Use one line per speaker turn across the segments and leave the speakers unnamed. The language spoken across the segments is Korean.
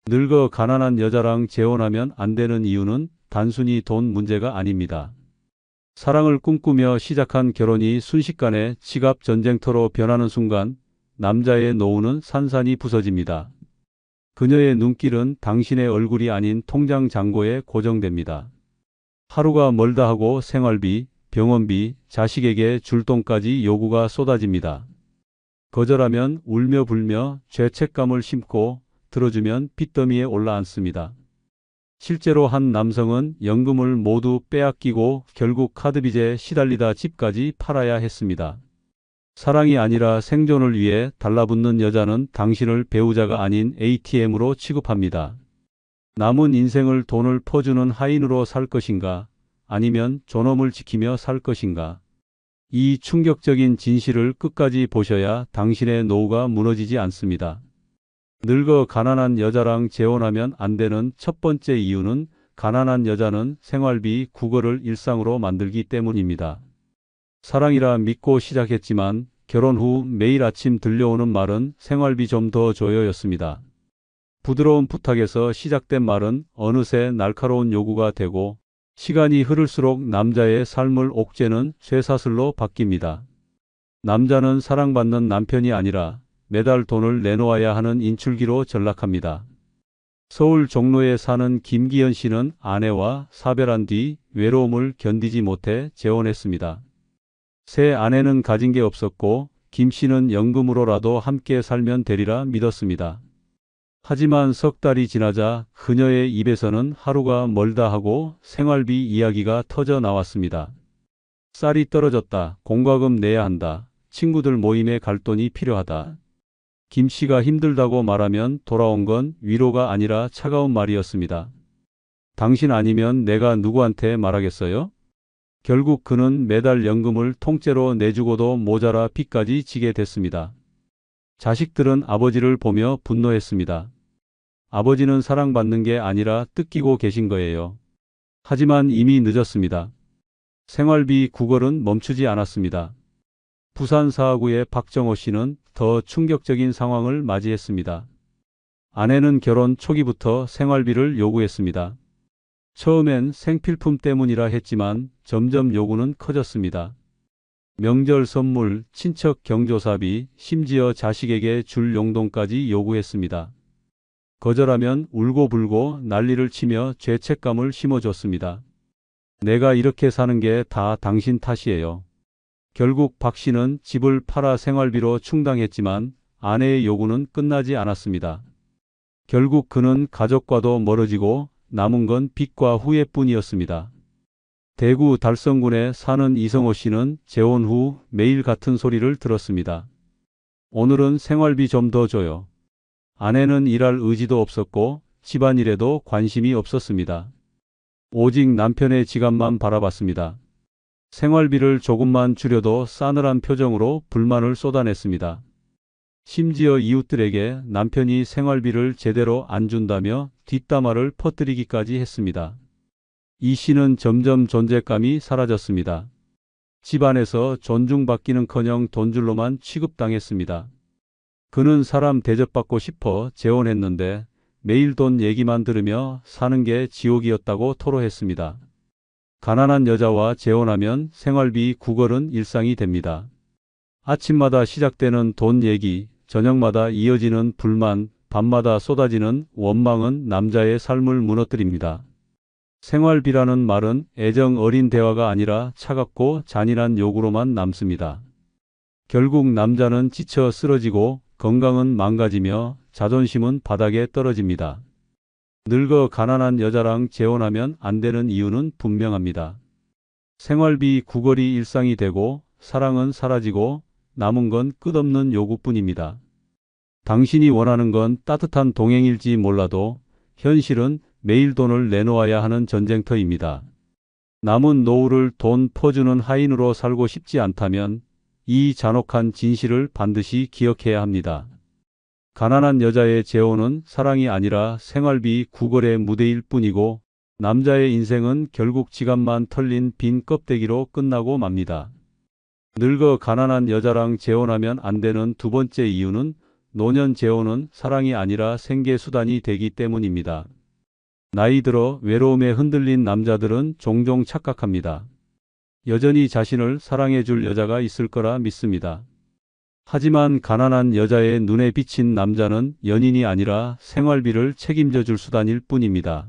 늙어 가난한 여자랑 재혼하면 안 되는 이유는 단순히 돈 문제가 아닙니다. 사랑을 꿈꾸며 시작한 결혼이 순식간에 지갑 전쟁터로 변하는 순간 남자의 노후는 산산이 부서집니다. 그녀의 눈길은 당신의 얼굴이 아닌 통장 잔고에 고정됩니다. 하루가 멀다 하고 생활비, 병원비, 자식에게 줄 돈까지 요구가 쏟아집니다. 거절하면 울며 불며 죄책감을 심고 들어주면 빚더미에 올라앉습니다. 실제로 한 남성은 연금을 모두 빼앗기고 결국 카드빚에 시달리다 집까지 팔아야 했습니다. 사랑이 아니라 생존을 위해 달라붙는 여자는 당신을 배우자가 아닌 ATM으로 취급합니다. 남은 인생을 돈을 퍼주는 하인으로 살 것인가? 아니면 존엄을 지키며 살 것인가? 이 충격적인 진실을 끝까지 보셔야 당신의 노후가 무너지지 않습니다. 늙어 가난한 여자랑 재혼하면 안 되는 첫 번째 이유는 가난한 여자는 생활비 국어를 일상으로 만들기 때문입니다. 사랑이라 믿고 시작했지만 결혼 후 매일 아침 들려오는 말은 생활비 좀 더 줘요였습니다. 부드러운 부탁에서 시작된 말은 어느새 날카로운 요구가 되고 시간이 흐를수록 남자의 삶을 옥죄는 쇠사슬로 바뀝니다. 남자는 사랑받는 남편이 아니라 매달 돈을 내놓아야 하는 인출기로 전락합니다. 서울 종로에 사는 김기현 씨는 아내와 사별한 뒤 외로움을 견디지 못해 재혼했습니다. 새 아내는 가진 게 없었고 김 씨는 연금으로라도 함께 살면 되리라 믿었습니다. 하지만 석 달이 지나자 그녀의 입에서는 하루가 멀다 하고 생활비 이야기가 터져 나왔습니다. 쌀이 떨어졌다. 공과금 내야 한다. 친구들 모임에 갈 돈이 필요하다. 김 씨가 힘들다고 말하면 돌아온 건 위로가 아니라 차가운 말이었습니다. 당신 아니면 내가 누구한테 말하겠어요? 결국 그는 매달 연금을 통째로 내주고도 모자라 빚까지 지게 됐습니다. 자식들은 아버지를 보며 분노했습니다. 아버지는 사랑받는 게 아니라 뜯기고 계신 거예요. 하지만 이미 늦었습니다. 생활비 구걸은 멈추지 않았습니다. 부산 사하구의 박정호 씨는 더 충격적인 상황을 맞이했습니다. 아내는 결혼 초기부터 생활비를 요구했습니다. 처음엔 생필품 때문이라 했지만 점점 요구는 커졌습니다. 명절 선물, 친척 경조사비, 심지어 자식에게 줄 용돈까지 요구했습니다. 거절하면 울고불고 난리를 치며 죄책감을 심어줬습니다. 내가 이렇게 사는 게 다 당신 탓이에요. 결국 박 씨는 집을 팔아 생활비로 충당했지만 아내의 요구는 끝나지 않았습니다. 결국 그는 가족과도 멀어지고 남은 건 빚과 후회뿐이었습니다. 대구 달성군에 사는 이성호 씨는 재혼 후 매일 같은 소리를 들었습니다. 오늘은 생활비 좀 더 줘요. 아내는 일할 의지도 없었고 집안일에도 관심이 없었습니다. 오직 남편의 지갑만 바라봤습니다. 생활비를 조금만 줄여도 싸늘한 표정으로 불만을 쏟아냈습니다. 심지어 이웃들에게 남편이 생활비를 제대로 안 준다며 뒷담화를 퍼뜨리기까지 했습니다. 이 씨는 점점 존재감이 사라졌습니다. 집안에서 존중받기는커녕 돈줄로만 취급당했습니다. 그는 사람 대접받고 싶어 재혼했는데 매일 돈 얘기만 들으며 사는 게 지옥이었다고 토로했습니다. 가난한 여자와 재혼하면 생활비 구걸은 일상이 됩니다. 아침마다 시작되는 돈 얘기, 저녁마다 이어지는 불만, 밤마다 쏟아지는 원망은 남자의 삶을 무너뜨립니다. 생활비라는 말은 애정 어린 대화가 아니라 차갑고 잔인한 요구로만 남습니다. 결국 남자는 지쳐 쓰러지고 건강은 망가지며 자존심은 바닥에 떨어집니다. 늙어 가난한 여자랑 재혼하면 안 되는 이유는 분명합니다. 생활비 구걸이 일상이 되고 사랑은 사라지고 남은 건 끝없는 요구뿐입니다. 당신이 원하는 건 따뜻한 동행일지 몰라도 현실은 매일 돈을 내놓아야 하는 전쟁터입니다. 남은 노후를 돈 퍼주는 하인으로 살고 싶지 않다면 이 잔혹한 진실을 반드시 기억해야 합니다. 가난한 여자의 재혼은 사랑이 아니라 생활비 구걸의 무대일 뿐이고 남자의 인생은 결국 지갑만 털린 빈 껍데기로 끝나고 맙니다. 늙어 가난한 여자랑 재혼하면 안 되는 두 번째 이유는 노년 재혼은 사랑이 아니라 생계 수단이 되기 때문입니다. 나이 들어 외로움에 흔들린 남자들은 종종 착각합니다. 여전히 자신을 사랑해 줄 여자가 있을 거라 믿습니다. 하지만 가난한 여자의 눈에 비친 남자는 연인이 아니라 생활비를 책임져 줄 수단일 뿐입니다.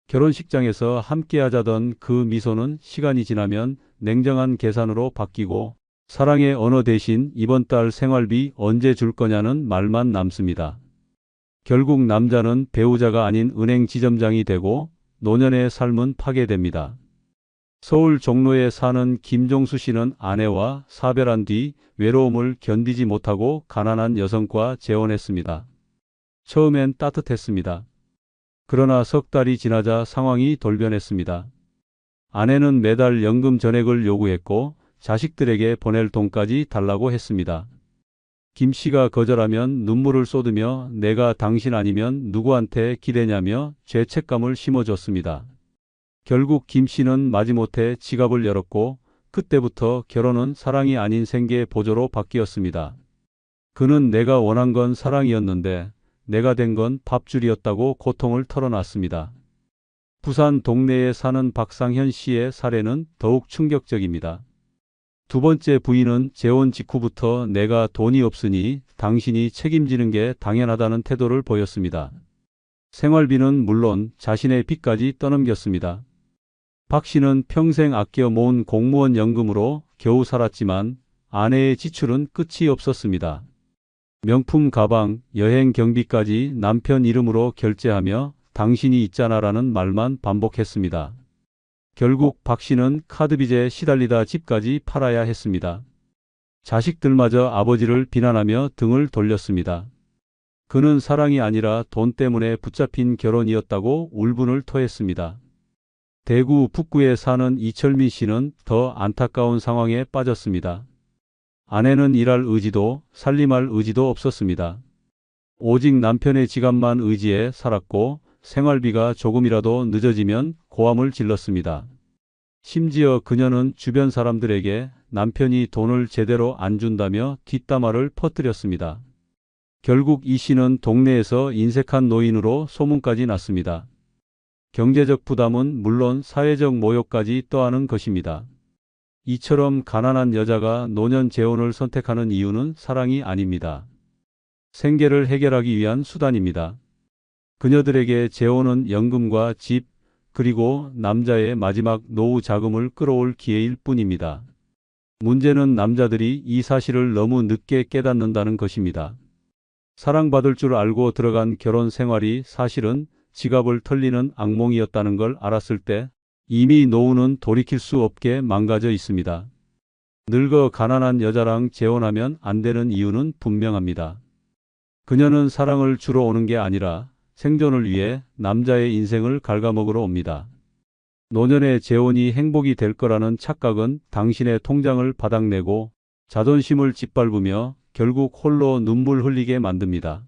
결혼식장에서 함께 하자던 그 미소는 시간이 지나면 냉정한 계산으로 바뀌고 사랑의 언어 대신 이번 달 생활비 언제 줄 거냐는 말만 남습니다. 결국 남자는 배우자가 아닌 은행 지점장이 되고 노년의 삶은 파괴됩니다. 서울 종로에 사는 김종수 씨는 아내와 사별한 뒤 외로움을 견디지 못하고 가난한 여성과 재혼했습니다. 처음엔 따뜻했습니다. 그러나 석 달이 지나자 상황이 돌변했습니다. 아내는 매달 연금 전액을 요구했고 자식들에게 보낼 돈까지 달라고 했습니다. 김 씨가 거절하면 눈물을 쏟으며 내가 당신 아니면 누구한테 기대냐며 죄책감을 심어줬습니다. 결국 김 씨는 마지못해 지갑을 열었고 그때부터 결혼은 사랑이 아닌 생계 보조로 바뀌었습니다. 그는 내가 원한 건 사랑이었는데 내가 된 건 밥줄이었다고 고통을 털어놨습니다. 부산 동네에 사는 박상현 씨의 사례는 더욱 충격적입니다. 두 번째 부인은 재혼 직후부터 내가 돈이 없으니 당신이 책임지는 게 당연하다는 태도를 보였습니다. 생활비는 물론 자신의 빚까지 떠넘겼습니다. 박 씨는 평생 아껴 모은 공무원 연금으로 겨우 살았지만 아내의 지출은 끝이 없었습니다. 명품 가방, 여행 경비까지 남편 이름으로 결제하며 당신이 있잖아라는 말만 반복했습니다. 결국 박 씨는 카드빚에 시달리다 집까지 팔아야 했습니다. 자식들마저 아버지를 비난하며 등을 돌렸습니다. 그는 사랑이 아니라 돈 때문에 붙잡힌 결혼이었다고 울분을 토했습니다. 대구 북구에 사는 이철민 씨는 더 안타까운 상황에 빠졌습니다. 아내는 일할 의지도 살림할 의지도 없었습니다. 오직 남편의 지갑만 의지해 살았고 생활비가 조금이라도 늦어지면 고함을 질렀습니다. 심지어 그녀는 주변 사람들에게 남편이 돈을 제대로 안 준다며 뒷담화를 퍼뜨렸습니다. 결국 이 씨는 동네에서 인색한 노인으로 소문까지 났습니다. 경제적 부담은 물론 사회적 모욕까지 떠안은 것입니다. 이처럼 가난한 여자가 노년 재혼을 선택하는 이유는 사랑이 아닙니다. 생계를 해결하기 위한 수단입니다. 그녀들에게 재혼은 연금과 집, 그리고 남자의 마지막 노후 자금을 끌어올 기회일 뿐입니다. 문제는 남자들이 이 사실을 너무 늦게 깨닫는다는 것입니다. 사랑받을 줄 알고 들어간 결혼 생활이 사실은 지갑을 털리는 악몽이었다는 걸 알았을 때 이미 노후는 돌이킬 수 없게 망가져 있습니다. 늙어 가난한 여자랑 재혼하면 안 되는 이유는 분명합니다. 그녀는 사랑을 주러 오는 게 아니라 생존을 위해 남자의 인생을 갉아먹으러 옵니다. 노년의 재혼이 행복이 될 거라는 착각은 당신의 통장을 바닥내고 자존심을 짓밟으며 결국 홀로 눈물 흘리게 만듭니다.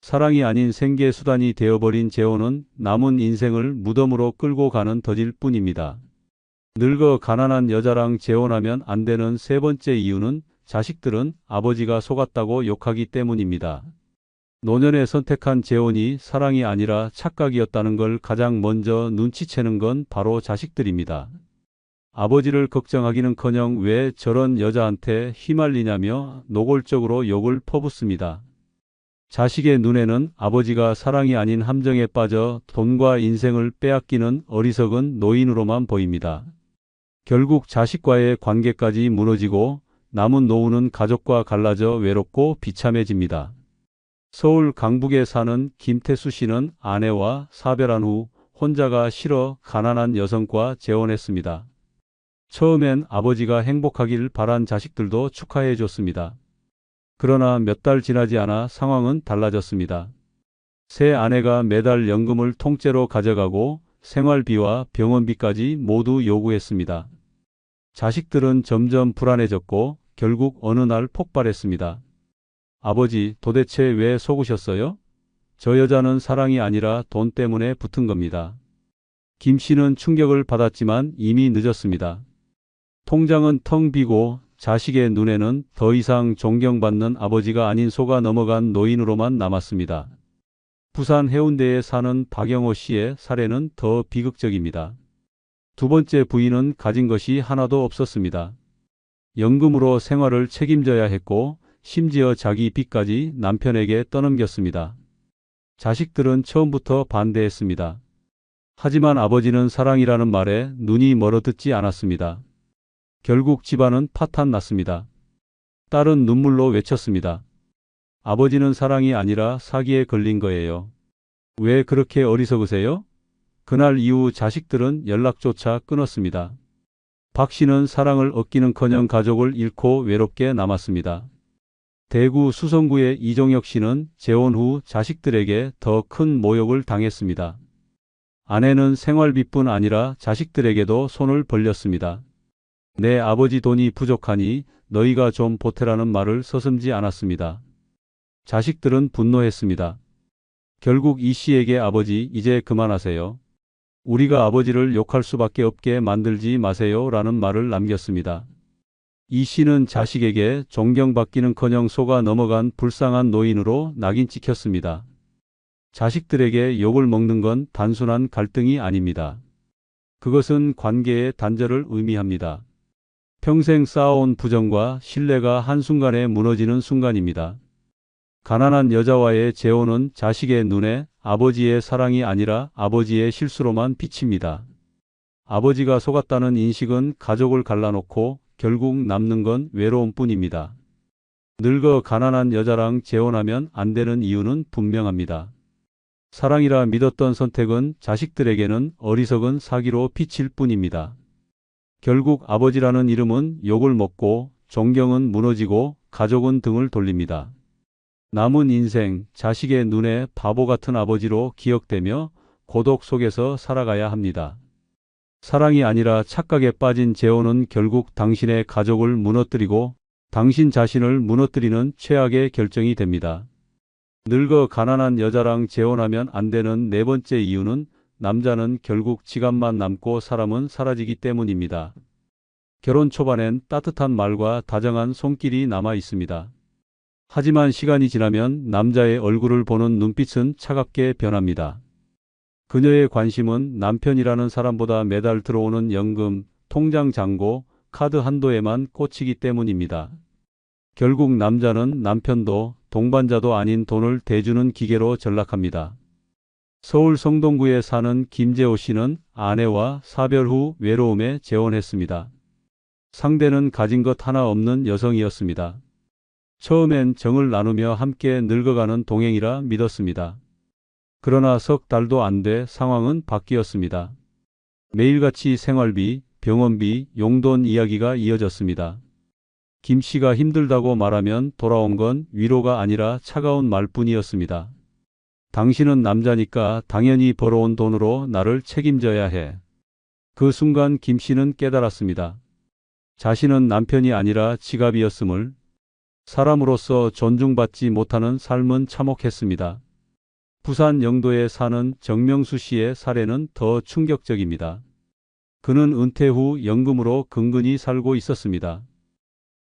사랑이 아닌 생계 수단이 되어버린 재혼은 남은 인생을 무덤으로 끌고 가는 덫일 뿐입니다. 늙어 가난한 여자랑 재혼하면 안 되는 세 번째 이유는 자식들은 아버지가 속았다고 욕하기 때문입니다. 노년에 선택한 재혼이 사랑이 아니라 착각이었다는 걸 가장 먼저 눈치채는 건 바로 자식들입니다. 아버지를 걱정하기는커녕 왜 저런 여자한테 휘말리냐며 노골적으로 욕을 퍼붓습니다. 자식의 눈에는 아버지가 사랑이 아닌 함정에 빠져 돈과 인생을 빼앗기는 어리석은 노인으로만 보입니다. 결국 자식과의 관계까지 무너지고 남은 노후는 가족과 갈라져 외롭고 비참해집니다. 서울 강북에 사는 김태수 씨는 아내와 사별한 후 혼자가 싫어 가난한 여성과 재혼했습니다. 처음엔 아버지가 행복하길 바란 자식들도 축하해 줬습니다. 그러나 몇 달 지나지 않아 상황은 달라졌습니다. 새 아내가 매달 연금을 통째로 가져가고 생활비와 병원비까지 모두 요구했습니다. 자식들은 점점 불안해졌고 결국 어느 날 폭발했습니다. 아버지, 도대체 왜 속으셨어요? 저 여자는 사랑이 아니라 돈 때문에 붙은 겁니다. 김 씨는 충격을 받았지만 이미 늦었습니다. 통장은 텅 비고 자식의 눈에는 더 이상 존경받는 아버지가 아닌 속아 넘어간 노인으로만 남았습니다. 부산 해운대에 사는 박영호 씨의 사례는 더 비극적입니다. 두 번째 부인은 가진 것이 하나도 없었습니다. 연금으로 생활을 책임져야 했고 심지어 자기 빚까지 남편에게 떠넘겼습니다. 자식들은 처음부터 반대했습니다. 하지만 아버지는 사랑이라는 말에 눈이 멀어 듣지 않았습니다. 결국 집안은 파탄 났습니다. 딸은 눈물로 외쳤습니다. 아버지는 사랑이 아니라 사기에 걸린 거예요. 왜 그렇게 어리석으세요? 그날 이후 자식들은 연락조차 끊었습니다. 박 씨는 사랑을 얻기는커녕 가족을 잃고 외롭게 남았습니다. 대구 수성구의 이종혁 씨는 재혼 후 자식들에게 더 큰 모욕을 당했습니다. 아내는 생활비뿐 아니라 자식들에게도 손을 벌렸습니다. 내 아버지 돈이 부족하니 너희가 좀 보태라는 말을 서슴지 않았습니다. 자식들은 분노했습니다. 결국 이 씨에게 아버지 이제 그만하세요. 우리가 아버지를 욕할 수밖에 없게 만들지 마세요 라는 말을 남겼습니다. 이 씨는 자식에게 존경받기는커녕 속아 넘어간 불쌍한 노인으로 낙인 찍혔습니다. 자식들에게 욕을 먹는 건 단순한 갈등이 아닙니다. 그것은 관계의 단절을 의미합니다. 평생 쌓아온 부정과 신뢰가 한순간에 무너지는 순간입니다. 가난한 여자와의 재혼은 자식의 눈에 아버지의 사랑이 아니라 아버지의 실수로만 비칩니다. 아버지가 속았다는 인식은 가족을 갈라놓고 결국 남는 건 외로움뿐입니다. 늙어 가난한 여자랑 재혼하면 안 되는 이유는 분명합니다. 사랑이라 믿었던 선택은 자식들에게는 어리석은 사기로 비칠 뿐입니다. 결국 아버지라는 이름은 욕을 먹고 존경은 무너지고 가족은 등을 돌립니다. 남은 인생 자식의 눈에 바보 같은 아버지로 기억되며 고독 속에서 살아가야 합니다. 사랑이 아니라 착각에 빠진 재혼은 결국 당신의 가족을 무너뜨리고 당신 자신을 무너뜨리는 최악의 결정이 됩니다. 늙어 가난한 여자랑 재혼하면 안 되는 네 번째 이유는 남자는 결국 지갑만 남고 사람은 사라지기 때문입니다. 결혼 초반엔 따뜻한 말과 다정한 손길이 남아 있습니다. 하지만 시간이 지나면 남자의 얼굴을 보는 눈빛은 차갑게 변합니다. 그녀의 관심은 남편이라는 사람보다 매달 들어오는 연금, 통장 잔고, 카드 한도에만 꽂히기 때문입니다. 결국 남자는 남편도 동반자도 아닌 돈을 대주는 기계로 전락합니다. 서울 성동구에 사는 김재호 씨는 아내와 사별 후 외로움에 재혼했습니다. 상대는 가진 것 하나 없는 여성이었습니다. 처음엔 정을 나누며 함께 늙어가는 동행이라 믿었습니다. 그러나 석 달도 안 돼 상황은 바뀌었습니다. 매일같이 생활비, 병원비, 용돈 이야기가 이어졌습니다. 김 씨가 힘들다고 말하면 돌아온 건 위로가 아니라 차가운 말뿐이었습니다. 당신은 남자니까 당연히 벌어온 돈으로 나를 책임져야 해. 그 순간 김 씨는 깨달았습니다. 자신은 남편이 아니라 지갑이었음을. 사람으로서 존중받지 못하는 삶은 참혹했습니다. 부산 영도에 사는 정명수 씨의 사례는 더 충격적입니다. 그는 은퇴 후 연금으로 근근히 살고 있었습니다.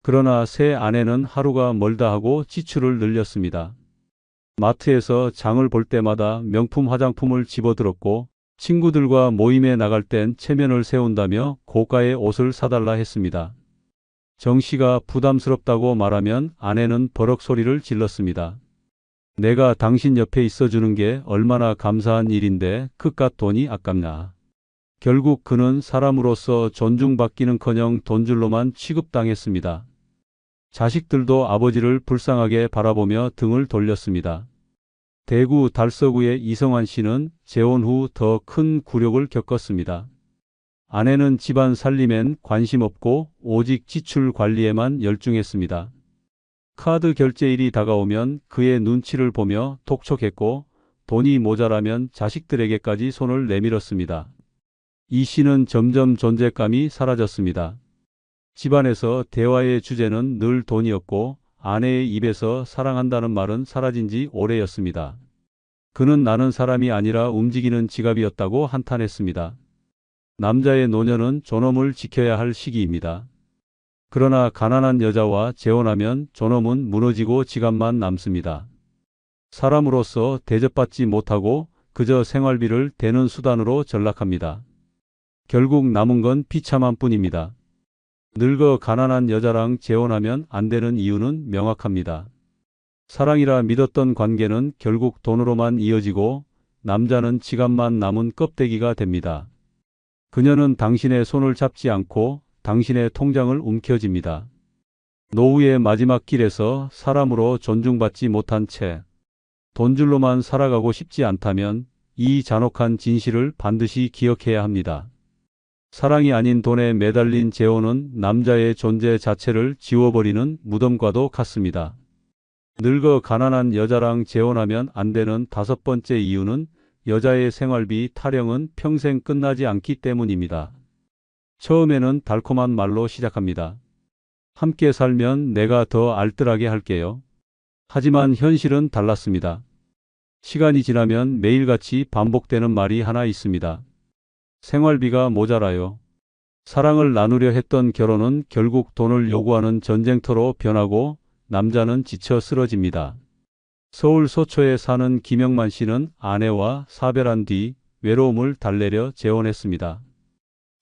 그러나 새 아내는 하루가 멀다 하고 지출을 늘렸습니다. 마트에서 장을 볼 때마다 명품 화장품을 집어들었고 친구들과 모임에 나갈 땐 체면을 세운다며 고가의 옷을 사달라 했습니다. 정 씨가 부담스럽다고 말하면 아내는 버럭 소리를 질렀습니다. 내가 당신 옆에 있어주는 게 얼마나 감사한 일인데 그깟 돈이 아깝냐. 결국 그는 사람으로서 존중받기는커녕 돈줄로만 취급당했습니다. 자식들도 아버지를 불쌍하게 바라보며 등을 돌렸습니다. 대구 달서구의 이성환 씨는 재혼 후 더 큰 굴욕을 겪었습니다. 아내는 집안 살림엔 관심 없고 오직 지출 관리에만 열중했습니다. 카드 결제일이 다가오면 그의 눈치를 보며 독촉했고 돈이 모자라면 자식들에게까지 손을 내밀었습니다. 이 씨는 점점 존재감이 사라졌습니다. 집안에서 대화의 주제는 늘 돈이었고 아내의 입에서 사랑한다는 말은 사라진 지 오래였습니다. 그는 나는 사람이 아니라 움직이는 지갑이었다고 한탄했습니다. 남자의 노년은 존엄을 지켜야 할 시기입니다. 그러나 가난한 여자와 재혼하면 존엄은 무너지고 지갑만 남습니다. 사람으로서 대접받지 못하고 그저 생활비를 대는 수단으로 전락합니다. 결국 남은 건 비참한 뿐입니다. 늙어 가난한 여자랑 재혼하면 안 되는 이유는 명확합니다. 사랑이라 믿었던 관계는 결국 돈으로만 이어지고 남자는 지갑만 남은 껍데기가 됩니다. 그녀는 당신의 손을 잡지 않고 당신의 통장을 움켜쥡니다. 노후의 마지막 길에서 사람으로 존중받지 못한 채 돈줄로만 살아가고 싶지 않다면 이 잔혹한 진실을 반드시 기억해야 합니다. 사랑이 아닌 돈에 매달린 재혼은 남자의 존재 자체를 지워버리는 무덤과도 같습니다. 늙어 가난한 여자랑 재혼하면 안 되는 다섯 번째 이유는 여자의 생활비 타령은 평생 끝나지 않기 때문입니다. 처음에는 달콤한 말로 시작합니다. 함께 살면 내가 더 알뜰하게 할게요. 하지만 현실은 달랐습니다. 시간이 지나면 매일같이 반복되는 말이 하나 있습니다. 생활비가 모자라요. 사랑을 나누려 했던 결혼은 결국 돈을 요구하는 전쟁터로 변하고 남자는 지쳐 쓰러집니다. 서울 소초에 사는 김영만 씨는 아내와 사별한 뒤 외로움을 달래려 재혼했습니다.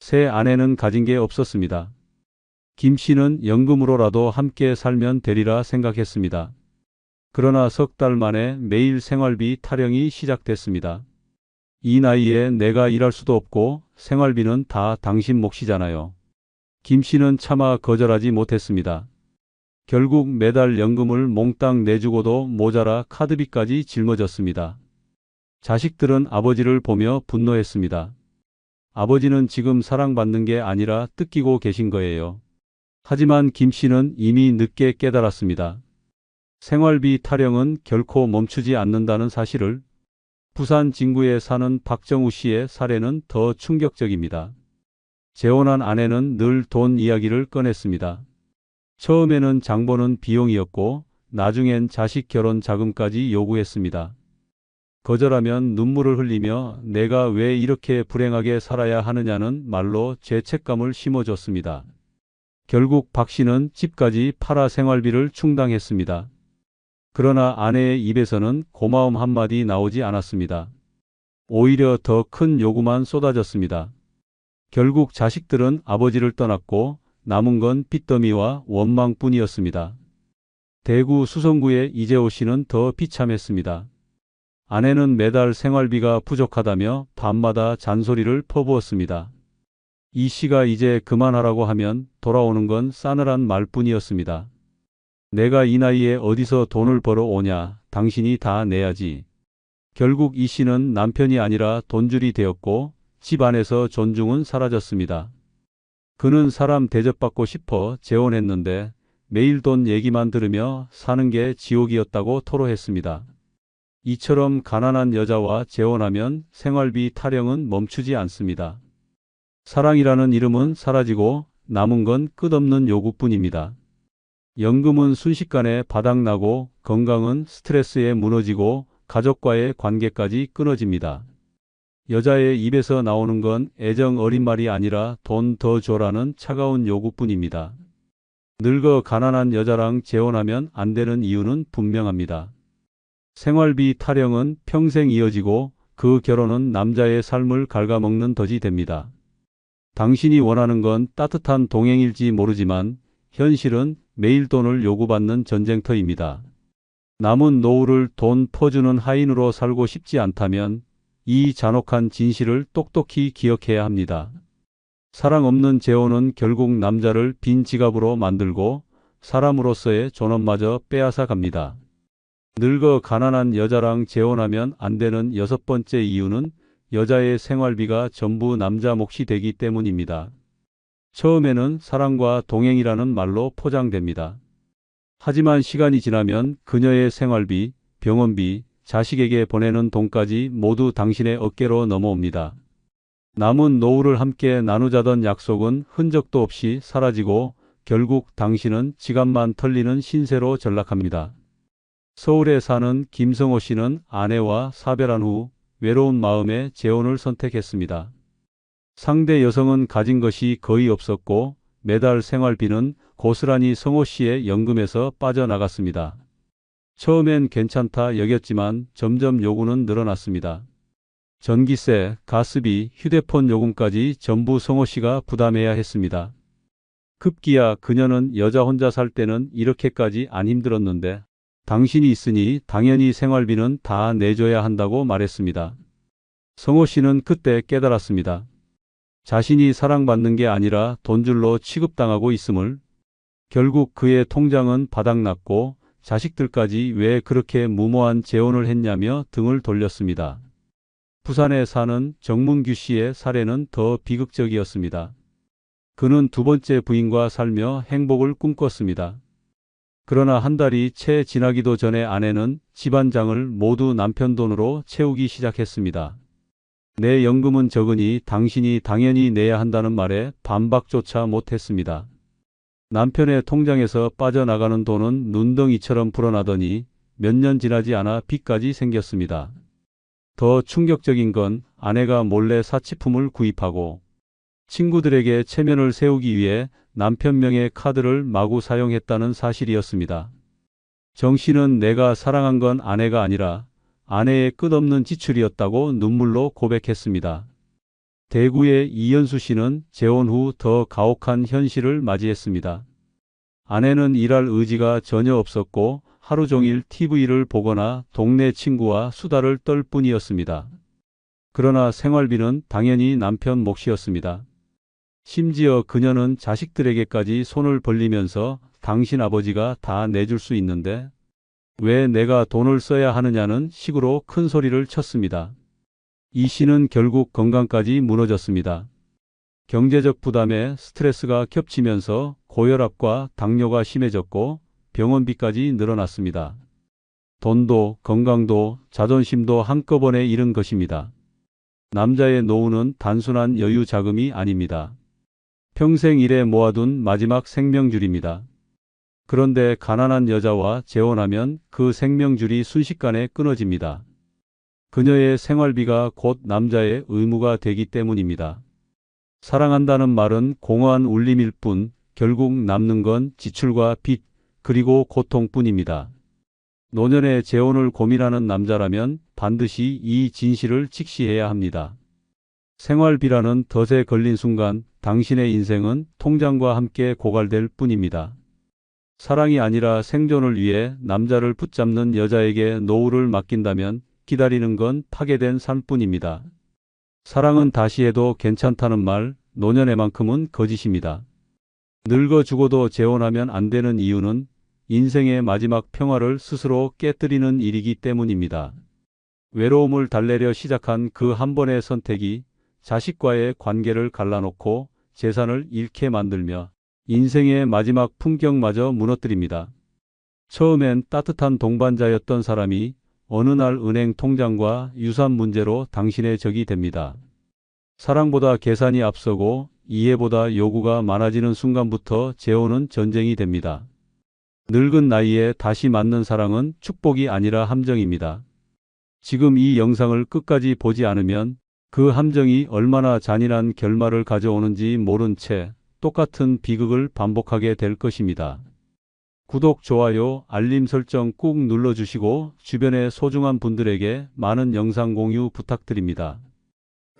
새 아내는 가진 게 없었습니다. 김 씨는 연금으로라도 함께 살면 되리라 생각했습니다. 그러나 석 달 만에 매일 생활비 타령이 시작됐습니다. 이 나이에 내가 일할 수도 없고 생활비는 다 당신 몫이잖아요. 김 씨는 차마 거절하지 못했습니다. 결국 매달 연금을 몽땅 내주고도 모자라 카드비까지 짊어졌습니다. 자식들은 아버지를 보며 분노했습니다. 아버지는 지금 사랑받는 게 아니라 뜯기고 계신 거예요. 하지만 김 씨는 이미 늦게 깨달았습니다. 생활비 타령은 결코 멈추지 않는다는 사실을. 부산 진구에 사는 박정우 씨의 사례는 더 충격적입니다. 재혼한 아내는 늘 돈 이야기를 꺼냈습니다. 처음에는 장보는 비용이었고 나중엔 자식 결혼 자금까지 요구했습니다. 거절하면 눈물을 흘리며 내가 왜 이렇게 불행하게 살아야 하느냐는 말로 죄책감을 심어줬습니다. 결국 박 씨는 집까지 팔아 생활비를 충당했습니다. 그러나 아내의 입에서는 고마움 한마디 나오지 않았습니다. 오히려 더 큰 요구만 쏟아졌습니다. 결국 자식들은 아버지를 떠났고 남은 건 빚더미와 원망뿐이었습니다. 대구 수성구의 이재호 씨는 더 비참했습니다. 아내는 매달 생활비가 부족하다며 밤마다 잔소리를 퍼부었습니다. 이 씨가 이제 그만하라고 하면 돌아오는 건 싸늘한 말뿐이었습니다. 내가 이 나이에 어디서 돈을 벌어 오냐, 당신이 다 내야지. 결국 이 씨는 남편이 아니라 돈줄이 되었고 집 안에서 존중은 사라졌습니다. 그는 사람 대접받고 싶어 재혼했는데 매일 돈 얘기만 들으며 사는 게 지옥이었다고 토로했습니다. 이처럼 가난한 여자와 재혼하면 생활비 타령은 멈추지 않습니다. 사랑이라는 이름은 사라지고 남은 건 끝없는 요구뿐입니다. 연금은 순식간에 바닥나고 건강은 스트레스에 무너지고 가족과의 관계까지 끊어집니다. 여자의 입에서 나오는 건 애정 어린 말이 아니라 돈 더 줘라는 차가운 요구뿐입니다. 늙어 가난한 여자랑 재혼하면 안 되는 이유는 분명합니다. 생활비 타령은 평생 이어지고 그 결혼은 남자의 삶을 갉아먹는 덫이 됩니다. 당신이 원하는 건 따뜻한 동행일지 모르지만 현실은 매일 돈을 요구받는 전쟁터입니다. 남은 노후를 돈 퍼주는 하인으로 살고 싶지 않다면 이 잔혹한 진실을 똑똑히 기억해야 합니다. 사랑 없는 재혼은 결국 남자를 빈 지갑으로 만들고 사람으로서의 존엄마저 빼앗아 갑니다. 늙어 가난한 여자랑 재혼하면 안 되는 여섯 번째 이유는 여자의 생활비가 전부 남자 몫이 되기 때문입니다. 처음에는 사랑과 동행이라는 말로 포장됩니다. 하지만 시간이 지나면 그녀의 생활비, 병원비, 자식에게 보내는 돈까지 모두 당신의 어깨로 넘어옵니다. 남은 노후를 함께 나누자던 약속은 흔적도 없이 사라지고 결국 당신은 지갑만 털리는 신세로 전락합니다. 서울에 사는 김성호 씨는 아내와 사별한 후 외로운 마음에 재혼을 선택했습니다. 상대 여성은 가진 것이 거의 없었고 매달 생활비는 고스란히 성호 씨의 연금에서 빠져나갔습니다. 처음엔 괜찮다 여겼지만 점점 요구는 늘어났습니다. 전기세, 가스비, 휴대폰 요금까지 전부 성호 씨가 부담해야 했습니다. 급기야 그녀는 여자 혼자 살 때는 이렇게까지 안 힘들었는데 당신이 있으니 당연히 생활비는 다 내줘야 한다고 말했습니다. 성호 씨는 그때 깨달았습니다. 자신이 사랑받는 게 아니라 돈줄로 취급당하고 있음을. 결국 그의 통장은 바닥났고 자식들까지 왜 그렇게 무모한 재혼을 했냐며 등을 돌렸습니다. 부산에 사는 정문규 씨의 사례는 더 비극적이었습니다. 그는 두 번째 부인과 살며 행복을 꿈꿨습니다. 그러나 한 달이 채 지나기도 전에 아내는 집안장을 모두 남편 돈으로 채우기 시작했습니다. 내 연금은 적으니 당신이 당연히 내야 한다는 말에 반박조차 못했습니다. 남편의 통장에서 빠져나가는 돈은 눈덩이처럼 불어나더니 몇 년 지나지 않아 빚까지 생겼습니다. 더 충격적인 건 아내가 몰래 사치품을 구입하고 친구들에게 체면을 세우기 위해 남편 명의 카드를 마구 사용했다는 사실이었습니다. 정 씨는 내가 사랑한 건 아내가 아니라 아내의 끝없는 지출이었다고 눈물로 고백했습니다. 대구의 이현수 씨는 재혼 후 더 가혹한 현실을 맞이했습니다. 아내는 일할 의지가 전혀 없었고 하루 종일 TV를 보거나 동네 친구와 수다를 떨 뿐이었습니다. 그러나 생활비는 당연히 남편 몫이었습니다. 심지어 그녀는 자식들에게까지 손을 벌리면서 당신 아버지가 다 내줄 수 있는데 왜 내가 돈을 써야 하느냐는 식으로 큰 소리를 쳤습니다. 이 씨는 결국 건강까지 무너졌습니다. 경제적 부담에 스트레스가 겹치면서 고혈압과 당뇨가 심해졌고 병원비까지 늘어났습니다. 돈도 건강도 자존심도 한꺼번에 잃은 것입니다. 남자의 노후는 단순한 여유 자금이 아닙니다. 평생 일에 모아둔 마지막 생명줄입니다. 그런데 가난한 여자와 재혼하면 그 생명줄이 순식간에 끊어집니다. 그녀의 생활비가 곧 남자의 의무가 되기 때문입니다. 사랑한다는 말은 공허한 울림일 뿐 결국 남는 건 지출과 빚 그리고 고통뿐입니다. 노년의 재혼을 고민하는 남자라면 반드시 이 진실을 직시해야 합니다. 생활비라는 덫에 걸린 순간 당신의 인생은 통장과 함께 고갈될 뿐입니다. 사랑이 아니라 생존을 위해 남자를 붙잡는 여자에게 노후를 맡긴다면 기다리는 건 파괴된 삶뿐입니다. 사랑은 다시 해도 괜찮다는 말, 노년에만큼은 거짓입니다. 늙어 죽어도 재혼하면 안 되는 이유는 인생의 마지막 평화를 스스로 깨뜨리는 일이기 때문입니다. 외로움을 달래려 시작한 그 한 번의 선택이 자식과의 관계를 갈라놓고 재산을 잃게 만들며 인생의 마지막 풍경마저 무너뜨립니다. 처음엔 따뜻한 동반자였던 사람이 어느 날 은행 통장과 유산 문제로 당신의 적이 됩니다. 사랑보다 계산이 앞서고 이해보다 요구가 많아지는 순간부터 재혼은 전쟁이 됩니다. 늙은 나이에 다시 맞는 사랑은 축복이 아니라 함정입니다. 지금 이 영상을 끝까지 보지 않으면 그 함정이 얼마나 잔인한 결말을 가져오는지 모른 채 똑같은 비극을 반복하게 될 것입니다. 구독, 좋아요, 알림 설정 꾹 눌러주시고 주변의 소중한 분들에게 많은 영상 공유 부탁드립니다.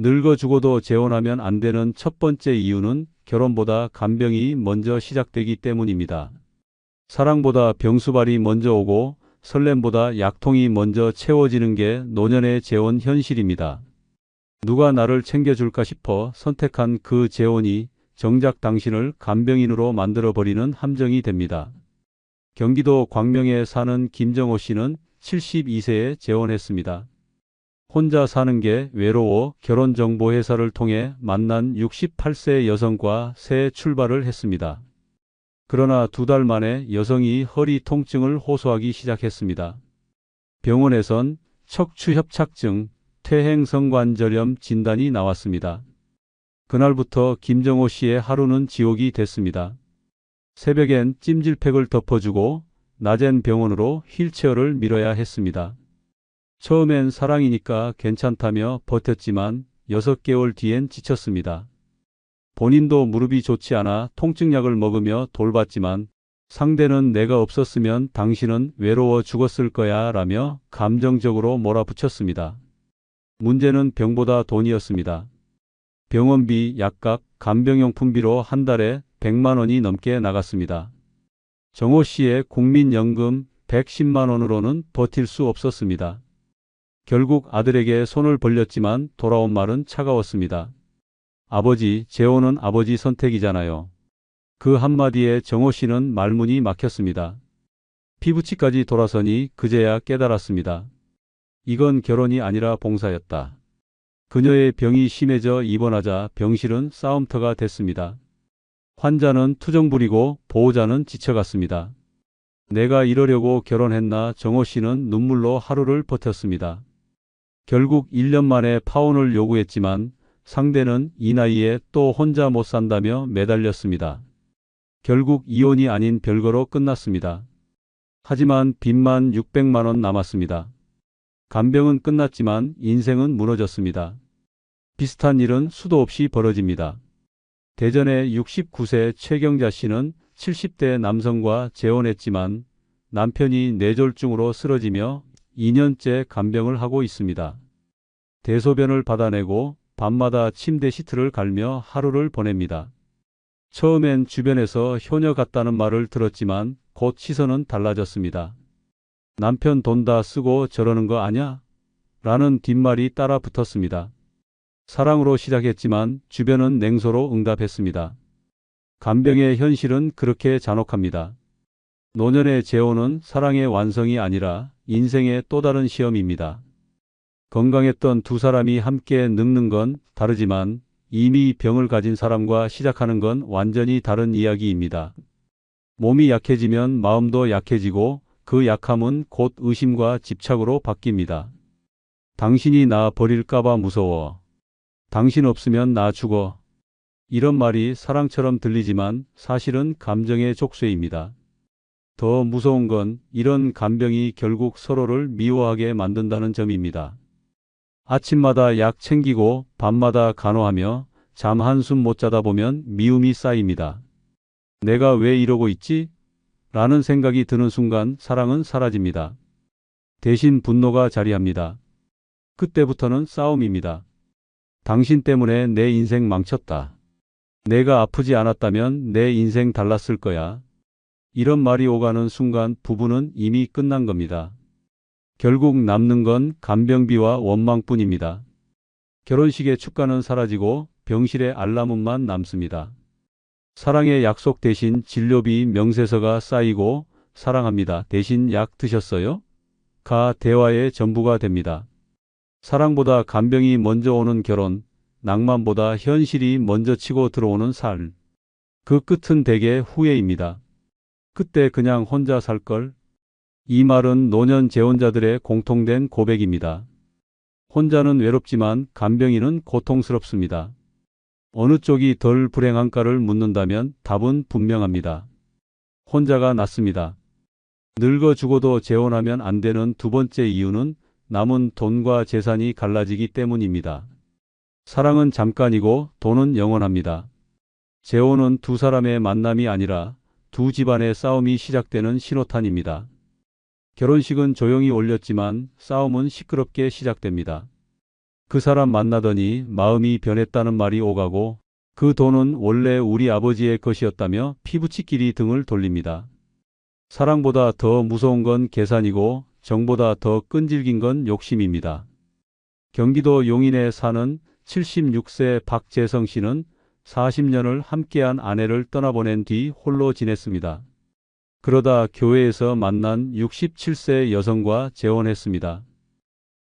늙어 죽어도 재혼하면 안 되는 첫 번째 이유는 결혼보다 간병이 먼저 시작되기 때문입니다. 사랑보다 병수발이 먼저 오고 설렘보다 약통이 먼저 채워지는 게 노년의 재혼 현실입니다. 누가 나를 챙겨줄까 싶어 선택한 그 재혼이 정작 당신을 간병인으로 만들어버리는 함정이 됩니다. 경기도 광명에 사는 김정호 씨는 72세에 재혼했습니다. 혼자 사는 게 외로워 결혼정보회사를 통해 만난 68세 여성과 새 출발을 했습니다. 그러나 2달 만에 여성이 허리 통증을 호소하기 시작했습니다. 병원에선 척추협착증, 퇴행성관절염 진단이 나왔습니다. 그날부터 김정호 씨의 하루는 지옥이 됐습니다. 새벽엔 찜질팩을 덮어주고 낮엔 병원으로 휠체어를 밀어야 했습니다. 처음엔 사랑이니까 괜찮다며 버텼지만 6개월 뒤엔 지쳤습니다. 본인도 무릎이 좋지 않아 통증약을 먹으며 돌봤지만 상대는 내가 없었으면 당신은 외로워 죽었을 거야 라며 감정적으로 몰아붙였습니다. 문제는 병보다 돈이었습니다. 병원비, 약값, 간병용품비로 한 달에 100만 원이 넘게 나갔습니다. 정호 씨의 국민연금 110만 원으로는 버틸 수 없었습니다. 결국 아들에게 손을 벌렸지만 돌아온 말은 차가웠습니다. 아버지, 재혼은 아버지 선택이잖아요. 그 한마디에 정호 씨는 말문이 막혔습니다. 피부치까지 돌아서니 그제야 깨달았습니다. 이건 결혼이 아니라 봉사였다. 그녀의 병이 심해져 입원하자 병실은 싸움터가 됐습니다. 환자는 투정 부리고 보호자는 지쳐갔습니다. 내가 이러려고 결혼했나 정호 씨는 눈물로 하루를 버텼습니다. 결국 1년 만에 파혼을 요구했지만 상대는 이 나이에 또 혼자 못 산다며 매달렸습니다. 결국 이혼이 아닌 별거로 끝났습니다. 하지만 빚만 600만 원 남았습니다. 간병은 끝났지만 인생은 무너졌습니다. 비슷한 일은 수도 없이 벌어집니다. 대전의 69세 최경자 씨는 70대 남성과 재혼했지만 남편이 뇌졸중으로 쓰러지며 2년째 간병을 하고 있습니다. 대소변을 받아내고 밤마다 침대 시트를 갈며 하루를 보냅니다. 처음엔 주변에서 효녀 같다는 말을 들었지만 곧 시선은 달라졌습니다. 남편 돈 다 쓰고 저러는 거 아냐? 라는 뒷말이 따라 붙었습니다. 사랑으로 시작했지만 주변은 냉소로 응답했습니다. 간병의 현실은 그렇게 잔혹합니다. 노년의 재혼은 사랑의 완성이 아니라 인생의 또 다른 시험입니다. 건강했던 두 사람이 함께 늙는 건 다르지만 이미 병을 가진 사람과 시작하는 건 완전히 다른 이야기입니다. 몸이 약해지면 마음도 약해지고 그 약함은 곧 의심과 집착으로 바뀝니다. 당신이 나 버릴까봐 무서워. 당신 없으면 나 죽어. 이런 말이 사랑처럼 들리지만 사실은 감정의 족쇄입니다. 더 무서운 건 이런 간병이 결국 서로를 미워하게 만든다는 점입니다. 아침마다 약 챙기고 밤마다 간호하며 잠 한숨 못 자다 보면 미움이 쌓입니다. 내가 왜 이러고 있지? 라는 생각이 드는 순간 사랑은 사라집니다. 대신 분노가 자리합니다. 그때부터는 싸움입니다. 당신 때문에 내 인생 망쳤다. 내가 아프지 않았다면 내 인생 달랐을 거야. 이런 말이 오가는 순간 부부는 이미 끝난 겁니다. 결국 남는 건 간병비와 원망뿐입니다. 결혼식의 축가는 사라지고 병실의 알람음만 남습니다. 사랑의 약속 대신 진료비 명세서가 쌓이고 사랑합니다. 대신 약 드셨어요? 가 대화의 전부가 됩니다. 사랑보다 간병이 먼저 오는 결혼, 낭만보다 현실이 먼저 치고 들어오는 삶. 그 끝은 대개 후회입니다. 그때 그냥 혼자 살걸? 이 말은 노년 재혼자들의 공통된 고백입니다. 혼자는 외롭지만 간병인은 고통스럽습니다. 어느 쪽이 덜 불행한가를 묻는다면 답은 분명합니다. 혼자가 낫습니다. 늙어 죽어도 재혼하면 안 되는 두 번째 이유는 남은 돈과 재산이 갈라지기 때문입니다. 사랑은 잠깐이고 돈은 영원합니다. 재혼은 두 사람의 만남이 아니라 두 집안의 싸움이 시작되는 신호탄입니다. 결혼식은 조용히 올렸지만 싸움은 시끄럽게 시작됩니다. 그 사람 만나더니 마음이 변했다는 말이 오가고 그 돈은 원래 우리 아버지의 것이었다며 피부치끼리 등을 돌립니다. 사랑보다 더 무서운 건 계산이고 정보다 더 끈질긴 건 욕심입니다. 경기도 용인에 사는 76세 박재성 씨는 40년을 함께한 아내를 떠나보낸 뒤 홀로 지냈습니다. 그러다 교회에서 만난 67세 여성과 재혼했습니다.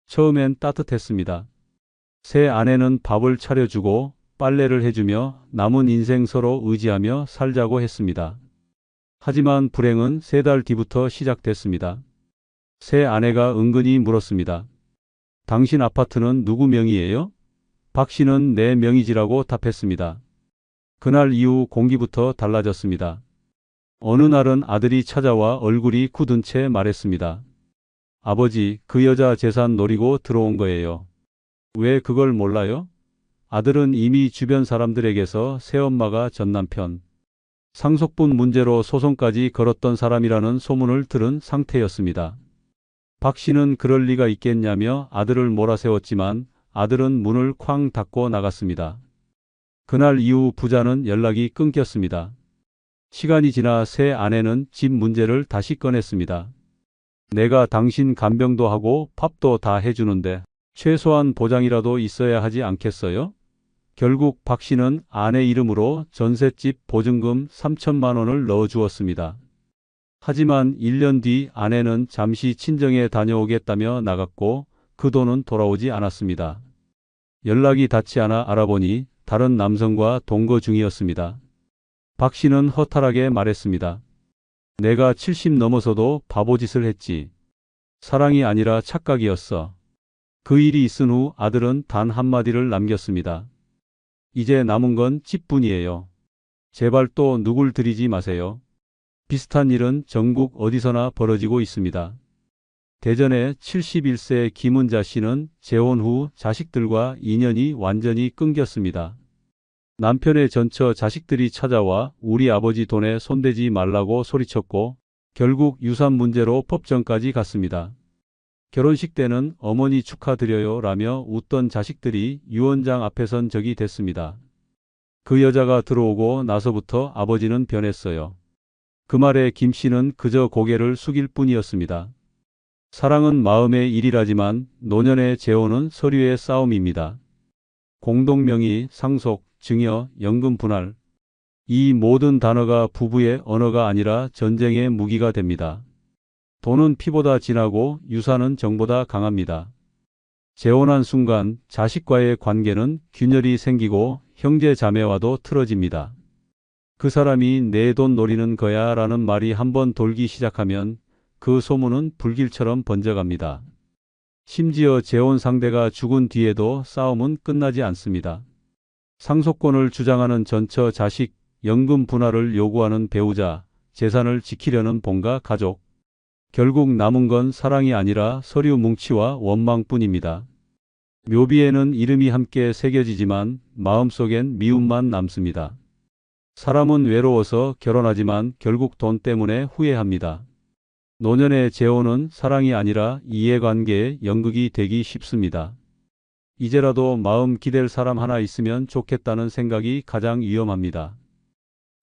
처음엔 따뜻했습니다. 새 아내는 밥을 차려주고 빨래를 해주며 남은 인생 서로 의지하며 살자고 했습니다. 하지만 불행은 3달 뒤부터 시작됐습니다. 새 아내가 은근히 물었습니다. 당신 아파트는 누구 명의예요? 박 씨는 내 명의지라고 답했습니다. 그날 이후 공기부터 달라졌습니다. 어느 날은 아들이 찾아와 얼굴이 굳은 채 말했습니다. 아버지, 그 여자 재산 노리고 들어온 거예요. 왜 그걸 몰라요? 아들은 이미 주변 사람들에게서 새엄마가 전남편, 상속분 문제로 소송까지 걸었던 사람이라는 소문을 들은 상태였습니다. 박 씨는 그럴 리가 있겠냐며 아들을 몰아세웠지만 아들은 문을 쾅 닫고 나갔습니다. 그날 이후 부자는 연락이 끊겼습니다. 시간이 지나 새 아내는 집 문제를 다시 꺼냈습니다. 내가 당신 간병도 하고 밥도 다 해주는데 최소한 보장이라도 있어야 하지 않겠어요? 결국 박 씨는 아내 이름으로 전셋집 보증금 3천만 원을 넣어주었습니다. 하지만 1년 뒤 아내는 잠시 친정에 다녀오겠다며 나갔고 그 돈은 돌아오지 않았습니다. 연락이 닿지 않아 알아보니 다른 남성과 동거 중이었습니다. 박 씨는 허탈하게 말했습니다. 내가 70 넘어서도 바보짓을 했지. 사랑이 아니라 착각이었어. 그 일이 있은 후 아들은 단 한마디를 남겼습니다. 이제 남은 건 집뿐이에요. 제발 또 누굴 들이지 마세요. 비슷한 일은 전국 어디서나 벌어지고 있습니다. 대전의 71세 김은자 씨는 재혼 후 자식들과 인연이 완전히 끊겼습니다. 남편의 전처 자식들이 찾아와 우리 아버지 돈에 손대지 말라고 소리쳤고 결국 유산 문제로 법정까지 갔습니다. 결혼식 때는 어머니 축하드려요 라며 웃던 자식들이 유언장 앞에 선 적이 됐습니다. 그 여자가 들어오고 나서부터 아버지는 변했어요. 그 말에 김 씨는 그저 고개를 숙일 뿐이었습니다. 사랑은 마음의 일이라지만 노년의 재혼은 서류의 싸움입니다. 공동명의, 상속, 증여, 연금 분할. 이 모든 단어가 부부의 언어가 아니라 전쟁의 무기가 됩니다. 돈은 피보다 진하고 유산은 정보다 강합니다. 재혼한 순간 자식과의 관계는 균열이 생기고 형제 자매와도 틀어집니다. 그 사람이 내 돈 노리는 거야 라는 말이 한번 돌기 시작하면 그 소문은 불길처럼 번져갑니다. 심지어 재혼 상대가 죽은 뒤에도 싸움은 끝나지 않습니다. 상속권을 주장하는 전처 자식, 연금 분할을 요구하는 배우자, 재산을 지키려는 본가 가족. 결국 남은 건 사랑이 아니라 서류 뭉치와 원망뿐입니다. 묘비에는 이름이 함께 새겨지지만 마음속엔 미움만 남습니다. 사람은 외로워서 결혼하지만 결국 돈 때문에 후회합니다. 노년의 재혼은 사랑이 아니라 이해관계의 연극이 되기 쉽습니다. 이제라도 마음 기댈 사람 하나 있으면 좋겠다는 생각이 가장 위험합니다.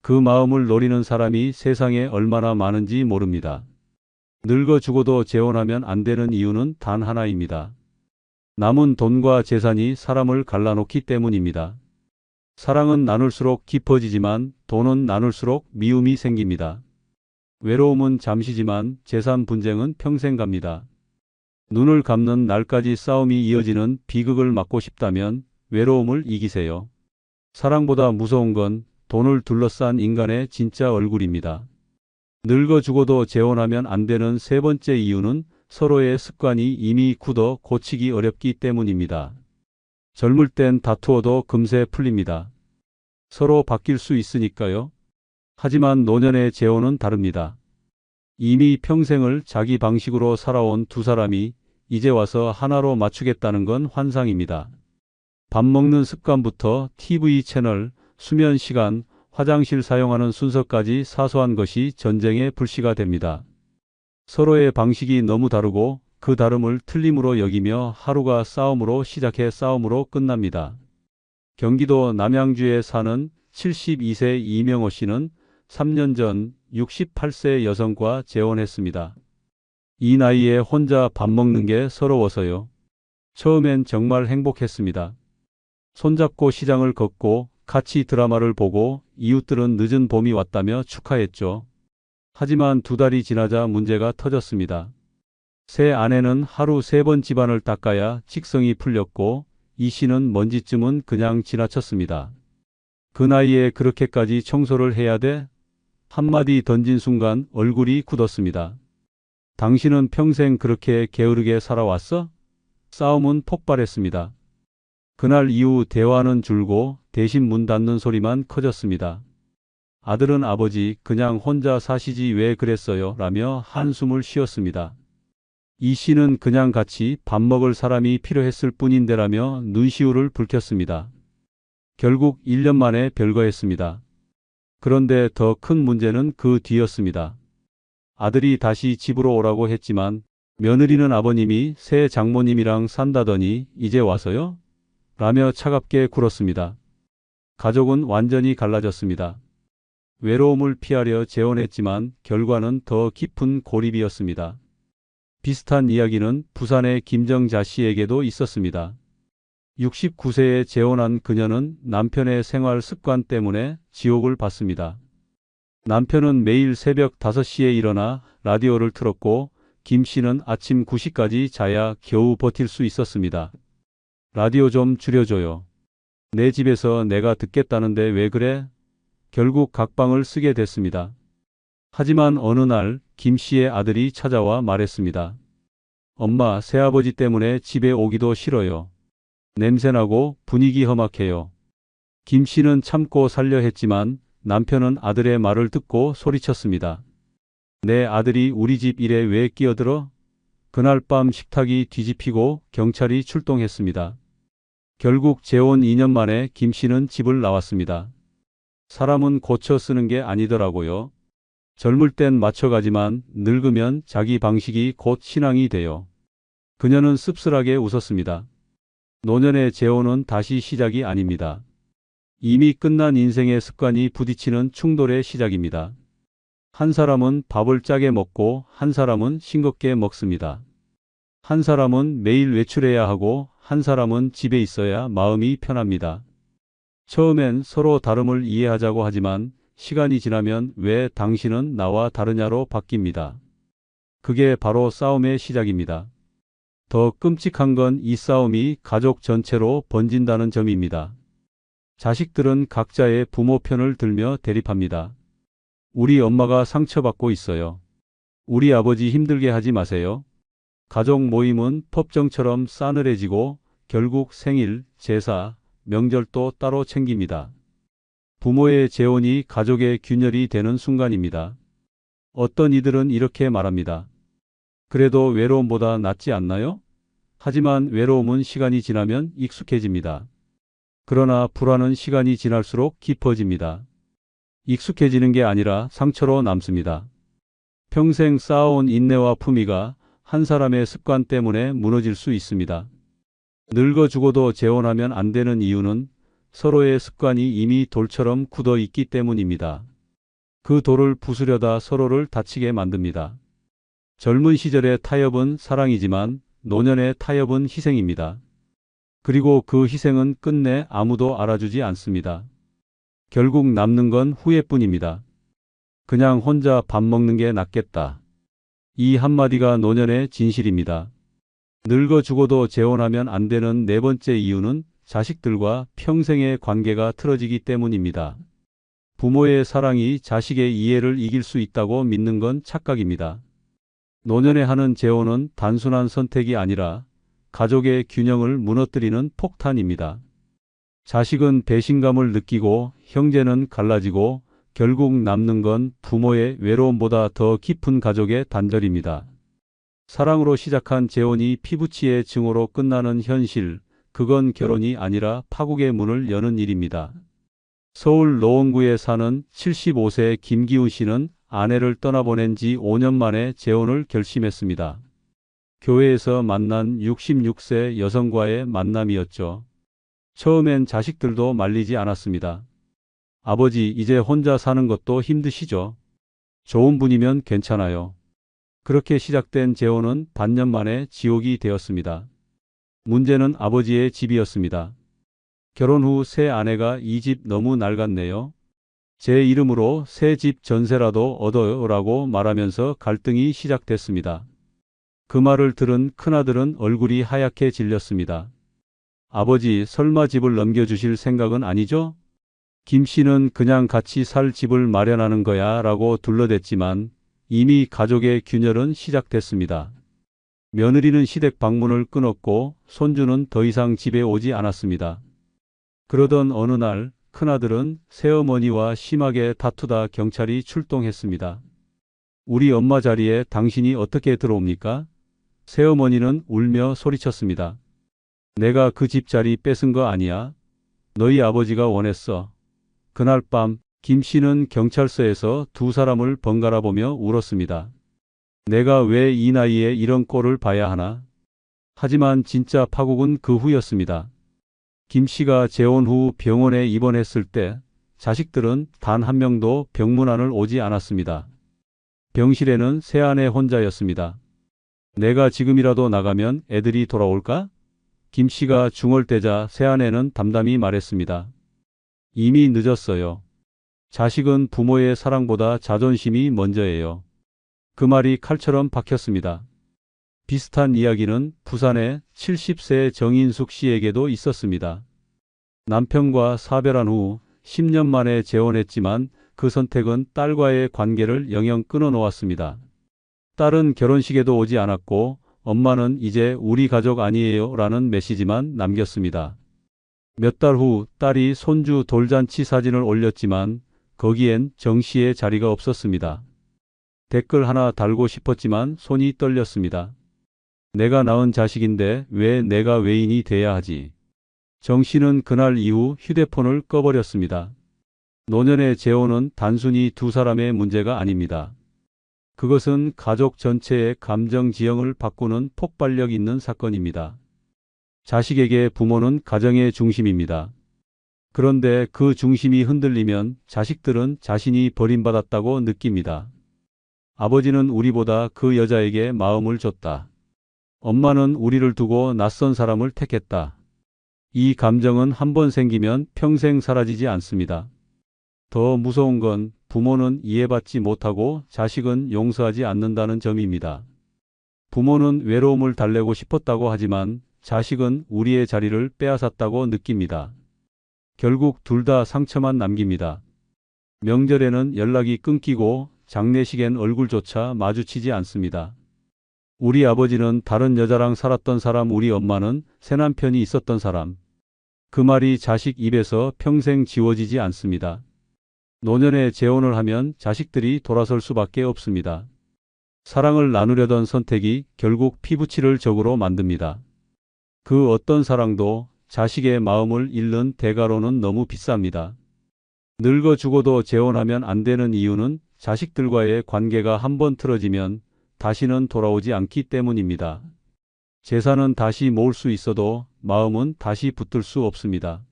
그 마음을 노리는 사람이 세상에 얼마나 많은지 모릅니다. 늙어 죽어도 재혼하면 안 되는 이유는 단 하나입니다. 남은 돈과 재산이 사람을 갈라놓기 때문입니다. 사랑은 나눌수록 깊어지지만 돈은 나눌수록 미움이 생깁니다. 외로움은 잠시지만 재산 분쟁은 평생 갑니다. 눈을 감는 날까지 싸움이 이어지는 비극을 막고 싶다면 외로움을 이기세요. 사랑보다 무서운 건 돈을 둘러싼 인간의 진짜 얼굴입니다. 늙어 죽어도 재혼하면 안 되는 세 번째 이유는 서로의 습관이 이미 굳어 고치기 어렵기 때문입니다. 젊을 땐 다투어도 금세 풀립니다. 서로 바뀔 수 있으니까요. 하지만 노년의 재혼은 다릅니다. 이미 평생을 자기 방식으로 살아온 두 사람이 이제 와서 하나로 맞추겠다는 건 환상입니다. 밥 먹는 습관부터 TV 채널, 수면 시간, 화장실 사용하는 순서까지 사소한 것이 전쟁의 불씨가 됩니다. 서로의 방식이 너무 다르고 그 다름을 틀림으로 여기며 하루가 싸움으로 시작해 싸움으로 끝납니다. 경기도 남양주에 사는 72세 이명호 씨는 3년 전 68세 여성과 재혼했습니다. 이 나이에 혼자 밥 먹는 게 서러워서요. 처음엔 정말 행복했습니다. 손잡고 시장을 걷고 같이 드라마를 보고 이웃들은 늦은 봄이 왔다며 축하했죠. 하지만 2달이 지나자 문제가 터졌습니다. 새 아내는 하루 3번 집안을 닦아야 직성이 풀렸고 이 씨는 먼지쯤은 그냥 지나쳤습니다. 그 나이에 그렇게까지 청소를 해야 돼? 한마디 던진 순간 얼굴이 굳었습니다. 당신은 평생 그렇게 게으르게 살아왔어? 싸움은 폭발했습니다. 그날 이후 대화는 줄고 대신 문 닫는 소리만 커졌습니다. 아들은 아버지 그냥 혼자 사시지 왜 그랬어요? 라며 한숨을 쉬었습니다. 이 씨는 그냥 같이 밥 먹을 사람이 필요했을 뿐인데라며 눈시울을 붉혔습니다. 결국 1년 만에 별거했습니다. 그런데 더 큰 문제는 그 뒤였습니다. 아들이 다시 집으로 오라고 했지만 며느리는 아버님이 새 장모님이랑 산다더니 이제 와서요? 라며 차갑게 굴었습니다. 가족은 완전히 갈라졌습니다. 외로움을 피하려 재혼했지만 결과는 더 깊은 고립이었습니다. 비슷한 이야기는 부산의 김정자 씨에게도 있었습니다. 69세에 재혼한 그녀는 남편의 생활 습관 때문에 지옥을 봤습니다. 남편은 매일 새벽 5시에 일어나 라디오를 틀었고 김 씨는 아침 9시까지 자야 겨우 버틸 수 있었습니다. 라디오 좀 줄여줘요. 내 집에서 내가 듣겠다는데 왜 그래? 결국 각방을 쓰게 됐습니다. 하지만 어느 날 김 씨의 아들이 찾아와 말했습니다. 엄마, 새아버지 때문에 집에 오기도 싫어요. 냄새나고 분위기 험악해요. 김 씨는 참고 살려 했지만 남편은 아들의 말을 듣고 소리쳤습니다. 내 아들이 우리 집 일에 왜 끼어들어? 그날 밤 식탁이 뒤집히고 경찰이 출동했습니다. 결국 재혼 2년 만에 김 씨는 집을 나왔습니다. 사람은 고쳐 쓰는 게 아니더라고요. 젊을 땐 맞춰가지만 늙으면 자기 방식이 곧 신앙이 돼요. 그녀는 씁쓸하게 웃었습니다. 노년의 재혼은 다시 시작이 아닙니다. 이미 끝난 인생의 습관이 부딪히는 충돌의 시작입니다. 한 사람은 밥을 짜게 먹고 한 사람은 싱겁게 먹습니다. 한 사람은 매일 외출해야 하고 한 사람은 집에 있어야 마음이 편합니다. 처음엔 서로 다름을 이해하자고 하지만 시간이 지나면 왜 당신은 나와 다르냐로 바뀝니다. 그게 바로 싸움의 시작입니다. 더 끔찍한 건 이 싸움이 가족 전체로 번진다는 점입니다. 자식들은 각자의 부모 편을 들며 대립합니다. 우리 엄마가 상처받고 있어요. 우리 아버지 힘들게 하지 마세요. 가족 모임은 법정처럼 싸늘해지고 결국 생일, 제사, 명절도 따로 챙깁니다. 부모의 재혼이 가족의 균열이 되는 순간입니다. 어떤 이들은 이렇게 말합니다. 그래도 외로움보다 낫지 않나요? 하지만 외로움은 시간이 지나면 익숙해집니다. 그러나 불안은 시간이 지날수록 깊어집니다. 익숙해지는 게 아니라 상처로 남습니다. 평생 쌓아온 인내와 품위가 한 사람의 습관 때문에 무너질 수 있습니다. 늙어 죽어도 재혼하면 안 되는 이유는 서로의 습관이 이미 돌처럼 굳어 있기 때문입니다. 그 돌을 부수려다 서로를 다치게 만듭니다. 젊은 시절의 타협은 사랑이지만 노년의 타협은 희생입니다. 그리고 그 희생은 끝내 아무도 알아주지 않습니다. 결국 남는 건 후회뿐입니다. 그냥 혼자 밥 먹는 게 낫겠다. 이 한마디가 노년의 진실입니다. 늙어 죽어도 재혼하면 안 되는 네 번째 이유는 자식들과 평생의 관계가 틀어지기 때문입니다. 부모의 사랑이 자식의 이해를 이길 수 있다고 믿는 건 착각입니다. 노년에 하는 재혼은 단순한 선택이 아니라 가족의 균형을 무너뜨리는 폭탄입니다. 자식은 배신감을 느끼고 형제는 갈라지고 결국 남는 건 부모의 외로움보다 더 깊은 가족의 단절입니다. 사랑으로 시작한 재혼이 피부치의 증오로 끝나는 현실, 그건 결혼이 아니라 파국의 문을 여는 일입니다. 서울 노원구에 사는 75세 김기훈 씨는 아내를 떠나보낸 지 5년 만에 재혼을 결심했습니다. 교회에서 만난 66세 여성과의 만남이었죠. 처음엔 자식들도 말리지 않았습니다. 아버지, 이제 혼자 사는 것도 힘드시죠? 좋은 분이면 괜찮아요. 그렇게 시작된 재혼은 반년 만에 지옥이 되었습니다. 문제는 아버지의 집이었습니다. 결혼 후 새 아내가 이 집 너무 낡았네요. 제 이름으로 새 집 전세라도 얻어요라고 말하면서 갈등이 시작됐습니다. 그 말을 들은 큰아들은 얼굴이 하얗게 질렸습니다. 아버지, 설마 집을 넘겨주실 생각은 아니죠? 김 씨는 그냥 같이 살 집을 마련하는 거야 라고 둘러댔지만 이미 가족의 균열은 시작됐습니다. 며느리는 시댁 방문을 끊었고 손주는 더 이상 집에 오지 않았습니다. 그러던 어느 날 큰아들은 새어머니와 심하게 다투다 경찰이 출동했습니다. 우리 엄마 자리에 당신이 어떻게 들어옵니까? 새어머니는 울며 소리쳤습니다. 내가 그 집 자리 뺏은 거 아니야. 너희 아버지가 원했어. 그날 밤 김 씨는 경찰서에서 두 사람을 번갈아 보며 울었습니다. 내가 왜 이 나이에 이런 꼴을 봐야 하나? 하지만 진짜 파국은 그 후였습니다. 김 씨가 재혼 후 병원에 입원했을 때 자식들은 단 한 명도 병문안을 오지 않았습니다. 병실에는 새아내 혼자였습니다. 내가 지금이라도 나가면 애들이 돌아올까? 김 씨가 중얼대자 새아내는 담담히 말했습니다. 이미 늦었어요. 자식은 부모의 사랑보다 자존심이 먼저예요. 그 말이 칼처럼 박혔습니다. 비슷한 이야기는 부산의 70세 정인숙 씨에게도 있었습니다. 남편과 사별한 후 10년 만에 재혼했지만 그 선택은 딸과의 관계를 영영 끊어놓았습니다. 딸은 결혼식에도 오지 않았고 엄마는 이제 우리 가족 아니에요 라는 메시지만 남겼습니다. 몇 달 후 딸이 손주 돌잔치 사진을 올렸지만 거기엔 정 씨의 자리가 없었습니다. 댓글 하나 달고 싶었지만 손이 떨렸습니다. 내가 낳은 자식인데 왜 내가 외인이 돼야 하지? 정 씨는 그날 이후 휴대폰을 꺼버렸습니다. 노년의 재혼은 단순히 두 사람의 문제가 아닙니다. 그것은 가족 전체의 감정 지형을 바꾸는 폭발력 있는 사건입니다. 자식에게 부모는 가정의 중심입니다. 그런데 그 중심이 흔들리면 자식들은 자신이 버림받았다고 느낍니다. 아버지는 우리보다 그 여자에게 마음을 줬다. 엄마는 우리를 두고 낯선 사람을 택했다. 이 감정은 한 번 생기면 평생 사라지지 않습니다. 더 무서운 건 부모는 이해받지 못하고 자식은 용서하지 않는다는 점입니다. 부모는 외로움을 달래고 싶었다고 하지만 자식은 우리의 자리를 빼앗았다고 느낍니다. 결국 둘 다 상처만 남깁니다. 명절에는 연락이 끊기고 장례식엔 얼굴조차 마주치지 않습니다. 우리 아버지는 다른 여자랑 살았던 사람, 우리 엄마는 새남편이 있었던 사람. 그 말이 자식 입에서 평생 지워지지 않습니다. 노년에 재혼을 하면 자식들이 돌아설 수밖에 없습니다. 사랑을 나누려던 선택이 결국 피부치를 적으로 만듭니다. 그 어떤 사랑도 자식의 마음을 잃는 대가로는 너무 비쌉니다. 늙어 죽어도 재혼하면 안 되는 이유는 자식들과의 관계가 한번 틀어지면 다시는 돌아오지 않기 때문입니다. 재산은 다시 모을 수 있어도 마음은 다시 붙들 수 없습니다.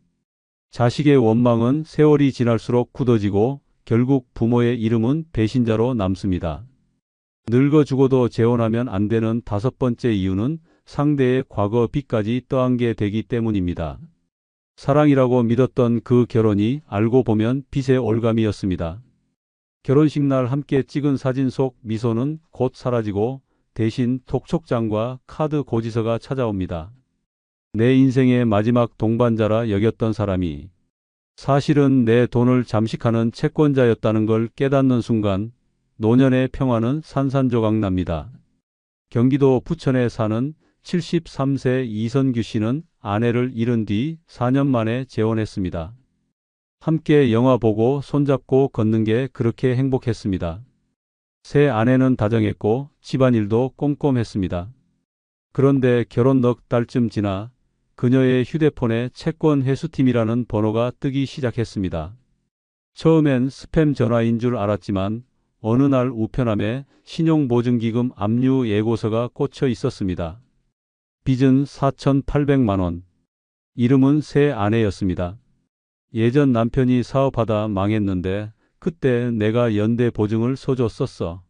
자식의 원망은 세월이 지날수록 굳어지고 결국 부모의 이름은 배신자로 남습니다. 늙어 죽어도 재혼하면 안 되는 다섯 번째 이유는 상대의 과거 빚까지 떠안게 되기 때문입니다. 사랑이라고 믿었던 그 결혼이 알고 보면 빚의 올감이었습니다. 결혼식 날 함께 찍은 사진 속 미소는 곧 사라지고 대신 톡촉장과 카드 고지서가 찾아옵니다. 내 인생의 마지막 동반자라 여겼던 사람이 사실은 내 돈을 잠식하는 채권자였다는 걸 깨닫는 순간 노년의 평화는 산산조각납니다. 경기도 부천에 사는 73세 이선규 씨는 아내를 잃은 뒤 4년 만에 재혼했습니다. 함께 영화 보고 손잡고 걷는 게 그렇게 행복했습니다. 새 아내는 다정했고 집안일도 꼼꼼했습니다. 그런데 결혼 넉 달쯤 지나 그녀의 휴대폰에 채권 회수팀이라는 번호가 뜨기 시작했습니다. 처음엔 스팸 전화인 줄 알았지만 어느 날 우편함에 신용보증기금 압류 예고서가 꽂혀 있었습니다. 빚은 4,800만 원. 이름은 새 아내였습니다. 예전 남편이 사업하다 망했는데 그때 내가 연대 보증을 서줬었어.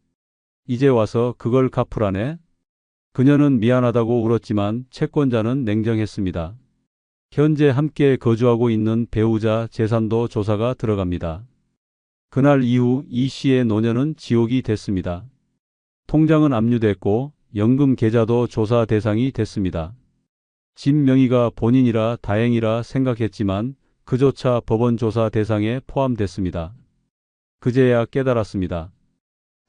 이제 와서 그걸 갚으라네? 그녀는 미안하다고 울었지만 채권자는 냉정했습니다. 현재 함께 거주하고 있는 배우자 재산도 조사가 들어갑니다. 그날 이후 이 씨의 노년은 지옥이 됐습니다. 통장은 압류됐고 연금 계좌도 조사 대상이 됐습니다. 집 명의가 본인이라 다행이라 생각했지만 그조차 법원 조사 대상에 포함됐습니다. 그제야 깨달았습니다.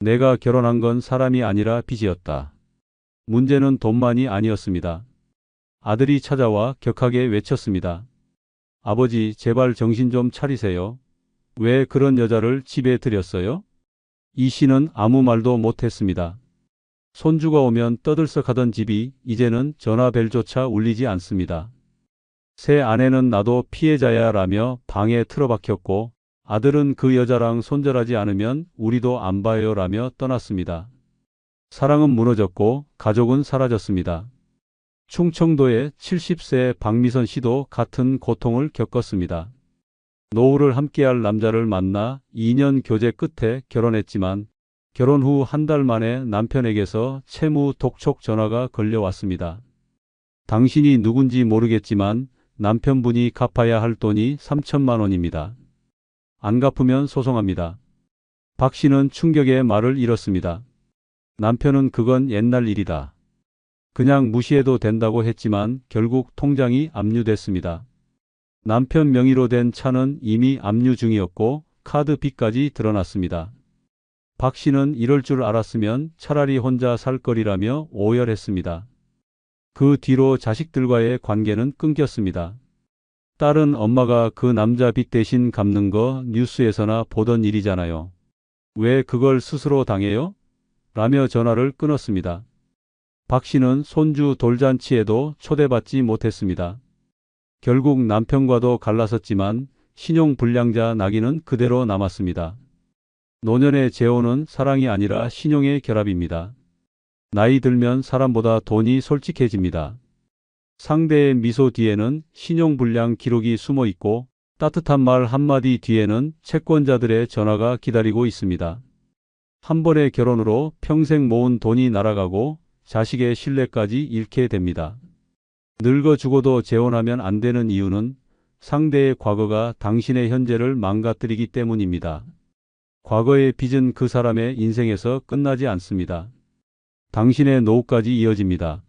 내가 결혼한 건 사람이 아니라 빚이었다. 문제는 돈만이 아니었습니다. 아들이 찾아와 격하게 외쳤습니다. 아버지, 제발 정신 좀 차리세요. 왜 그런 여자를 집에 들였어요? 이 씨는 아무 말도 못했습니다. 손주가 오면 떠들썩하던 집이 이제는 전화벨조차 울리지 않습니다. 새 아내는 나도 피해자야 라며 방에 틀어박혔고 아들은 그 여자랑 손절하지 않으면 우리도 안 봐요 라며 떠났습니다. 사랑은 무너졌고 가족은 사라졌습니다. 충청도의 70세 박미선 씨도 같은 고통을 겪었습니다. 노후를 함께할 남자를 만나 2년 교제 끝에 결혼했지만 결혼 후 한 달 만에 남편에게서 채무 독촉 전화가 걸려왔습니다. 당신이 누군지 모르겠지만 남편분이 갚아야 할 돈이 3천만 원입니다. 안 갚으면 소송합니다. 박 씨는 충격에 말을 잃었습니다. 남편은 그건 옛날 일이다. 그냥 무시해도 된다고 했지만 결국 통장이 압류됐습니다. 남편 명의로 된 차는 이미 압류 중이었고 카드 빚까지 드러났습니다. 박 씨는 이럴 줄 알았으면 차라리 혼자 살 거리라며 오열했습니다. 그 뒤로 자식들과의 관계는 끊겼습니다. 딸은 엄마가 그 남자 빚 대신 갚는 거 뉴스에서나 보던 일이잖아요. 왜 그걸 스스로 당해요? 라며 전화를 끊었습니다. 박 씨는 손주 돌잔치에도 초대받지 못했습니다. 결국 남편과도 갈라섰지만 신용불량자 낙인은 그대로 남았습니다. 노년의 재혼은 사랑이 아니라 신용의 결합입니다. 나이 들면 사람보다 돈이 솔직해집니다. 상대의 미소 뒤에는 신용불량 기록이 숨어 있고 따뜻한 말 한마디 뒤에는 채권자들의 전화가 기다리고 있습니다. 한 번의 결혼으로 평생 모은 돈이 날아가고 자식의 신뢰까지 잃게 됩니다. 늙어 죽어도 재혼하면 안 되는 이유는 상대의 과거가 당신의 현재를 망가뜨리기 때문입니다. 과거의 빚은 그 사람의 인생에서 끝나지 않습니다. 당신의 노후까지 이어집니다.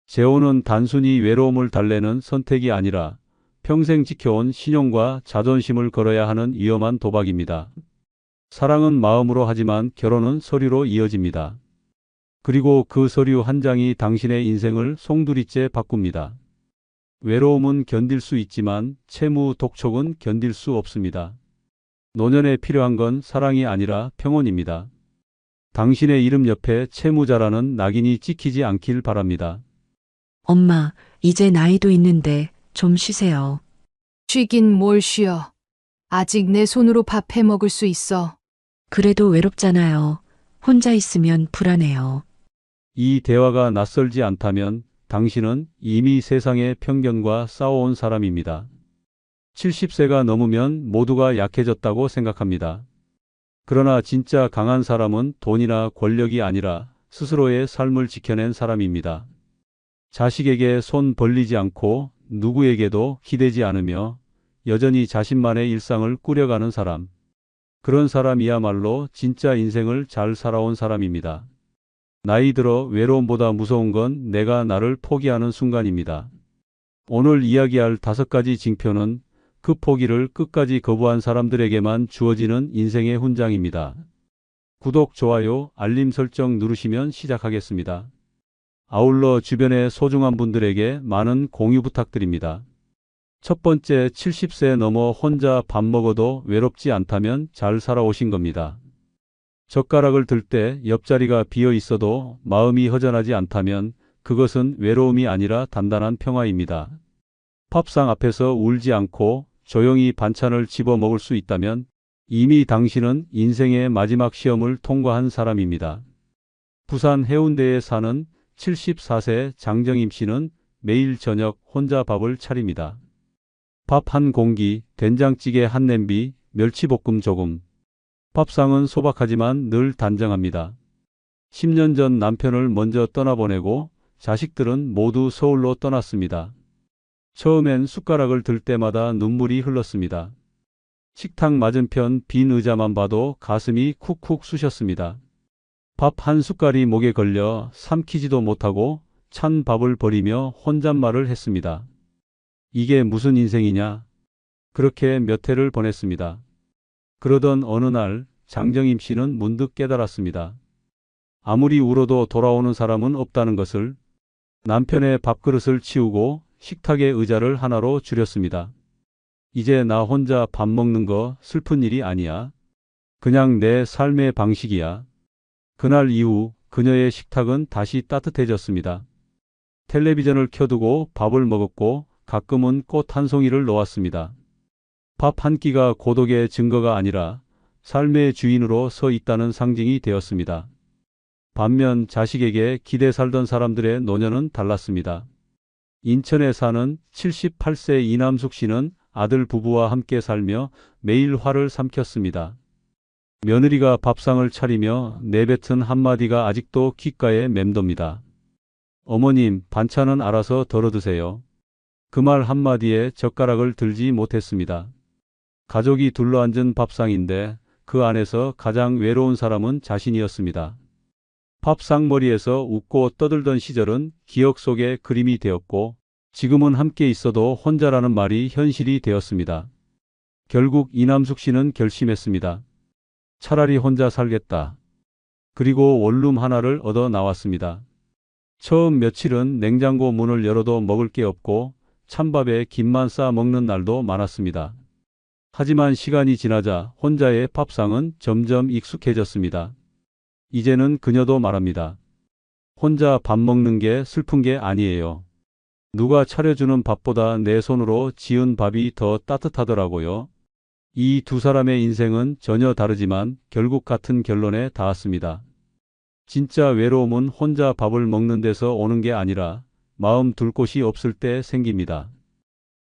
재혼은 단순히 외로움을 달래는 선택이 아니라 평생 지켜온 신용과 자존심을 걸어야 하는 위험한 도박입니다. 사랑은 마음으로 하지만 결혼은 서류로 이어집니다. 그리고 그 서류 한 장이 당신의 인생을 송두리째 바꿉니다. 외로움은 견딜 수 있지만 채무 독촉은 견딜 수 없습니다. 노년에 필요한 건 사랑이 아니라 평온입니다. 당신의 이름 옆에 채무자라는 낙인이 찍히지 않길 바랍니다.
엄마, 이제 나이도 있는데 좀 쉬세요.
쉬긴 뭘 쉬어. 아직 내 손으로 밥 해 먹을 수 있어.
그래도 외롭잖아요. 혼자 있으면 불안해요.
이 대화가 낯설지 않다면 당신은 이미 세상의 편견과 싸워온 사람입니다. 70세가 넘으면 모두가 약해졌다고 생각합니다. 그러나 진짜 강한 사람은 돈이나 권력이 아니라 스스로의 삶을 지켜낸 사람입니다. 자식에게 손 벌리지 않고 누구에게도 기대지 않으며 여전히 자신만의 일상을 꾸려가는 사람. 그런 사람이야말로 진짜 인생을 잘 살아온 사람입니다. 나이 들어 외로움보다 무서운 건 내가 나를 포기하는 순간입니다. 오늘 이야기할 5가지 징표는 그 포기를 끝까지 거부한 사람들에게만 주어지는 인생의 훈장입니다. 구독, 좋아요, 알림 설정 누르시면 시작하겠습니다. 아울러 주변의 소중한 분들에게 많은 공유 부탁드립니다. 첫 번째, 70세 넘어 혼자 밥 먹어도 외롭지 않다면 잘 살아오신 겁니다. 젓가락을 들 때 옆자리가 비어 있어도 마음이 허전하지 않다면 그것은 외로움이 아니라 단단한 평화입니다. 밥상 앞에서 울지 않고 조용히 반찬을 집어 먹을 수 있다면 이미 당신은 인생의 마지막 시험을 통과한 사람입니다. 부산 해운대에 사는 74세 장정임 씨는 매일 저녁 혼자 밥을 차립니다. 밥 한 공기, 된장찌개 한 냄비, 멸치볶음 조금. 밥상은 소박하지만 늘 단정합니다. 10년 전 남편을 먼저 떠나보내고 자식들은 모두 서울로 떠났습니다. 처음엔 숟가락을 들 때마다 눈물이 흘렀습니다. 식탁 맞은편 빈 의자만 봐도 가슴이 쿡쿡 쑤셨습니다. 밥 한 숟갈이 목에 걸려 삼키지도 못하고 찬 밥을 버리며 혼잣말을 했습니다. 이게 무슨 인생이냐? 그렇게 몇 해를 보냈습니다. 그러던 어느 날 장정임 씨는 문득 깨달았습니다. 아무리 울어도 돌아오는 사람은 없다는 것을. 남편의 밥그릇을 치우고 식탁의 의자를 하나로 줄였습니다. 이제 나 혼자 밥 먹는 거 슬픈 일이 아니야. 그냥 내 삶의 방식이야. 그날 이후 그녀의 식탁은 다시 따뜻해졌습니다. 텔레비전을 켜두고 밥을 먹었고 가끔은 꽃 한 송이를 놓았습니다. 밥 한 끼가 고독의 증거가 아니라 삶의 주인으로 서 있다는 상징이 되었습니다. 반면 자식에게 기대 살던 사람들의 노년은 달랐습니다. 인천에 사는 78세 이남숙 씨는 아들 부부와 함께 살며 매일 화를 삼켰습니다. 며느리가 밥상을 차리며 내뱉은 한마디가 아직도 귓가에 맴돕니다. 어머님, 반찬은 알아서 덜어 드세요. 그 말 한마디에 젓가락을 들지 못했습니다. 가족이 둘러앉은 밥상인데 그 안에서 가장 외로운 사람은 자신이었습니다. 밥상머리에서 웃고 떠들던 시절은 기억 속의 그림이 되었고 지금은 함께 있어도 혼자라는 말이 현실이 되었습니다. 결국 이남숙 씨는 결심했습니다. 차라리 혼자 살겠다. 그리고 원룸 하나를 얻어 나왔습니다. 처음 며칠은 냉장고 문을 열어도 먹을 게 없고 찬밥에 김만 싸 먹는 날도 많았습니다. 하지만 시간이 지나자 혼자의 밥상은 점점 익숙해졌습니다. 이제는 그녀도 말합니다. 혼자 밥 먹는 게 슬픈 게 아니에요. 누가 차려주는 밥보다 내 손으로 지은 밥이 더 따뜻하더라고요. 이 두 사람의 인생은 전혀 다르지만 결국 같은 결론에 닿았습니다. 진짜 외로움은 혼자 밥을 먹는 데서 오는 게 아니라 마음 둘 곳이 없을 때 생깁니다.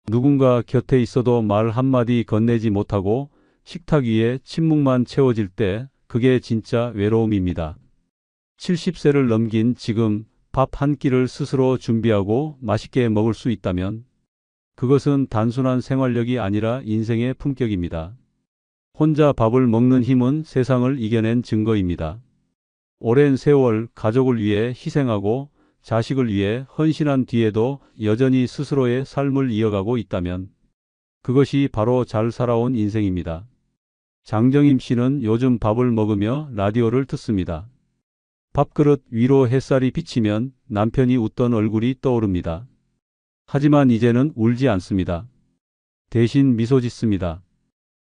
누군가 곁에 있어도 말 한마디 건네지 못하고 식탁 위에 침묵만 채워질 때 그게 진짜 외로움입니다. 70세를 넘긴 지금 밥 한 끼를 스스로 준비하고 맛있게 먹을 수 있다면 그것은 단순한 생활력이 아니라 인생의 품격입니다. 혼자 밥을 먹는 힘은 세상을 이겨낸 증거입니다. 오랜 세월 가족을 위해 희생하고 자식을 위해 헌신한 뒤에도 여전히 스스로의 삶을 이어가고 있다면 그것이 바로 잘 살아온 인생입니다. 장정임 씨는 요즘 밥을 먹으며 라디오를 듣습니다. 밥그릇 위로 햇살이 비치면 남편이 웃던 얼굴이 떠오릅니다. 하지만 이제는 울지 않습니다. 대신 미소 짓습니다.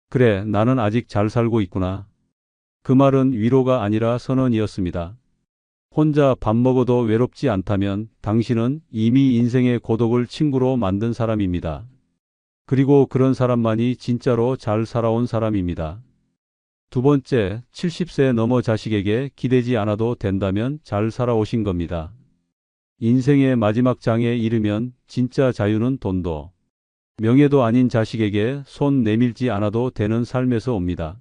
그래, 나는 아직 잘 살고 있구나. 그 말은 위로가 아니라 선언이었습니다. 혼자 밥 먹어도 외롭지 않다면 당신은 이미 인생의 고독을 친구로 만든 사람입니다. 그리고 그런 사람만이 진짜로 잘 살아온 사람입니다. 두 번째, 70세 넘어 자식에게 기대지 않아도 된다면 잘 살아오신 겁니다. 인생의 마지막 장에 이르면 진짜 자유는 돈도 명예도 아닌 자식에게 손 내밀지 않아도 되는 삶에서 옵니다.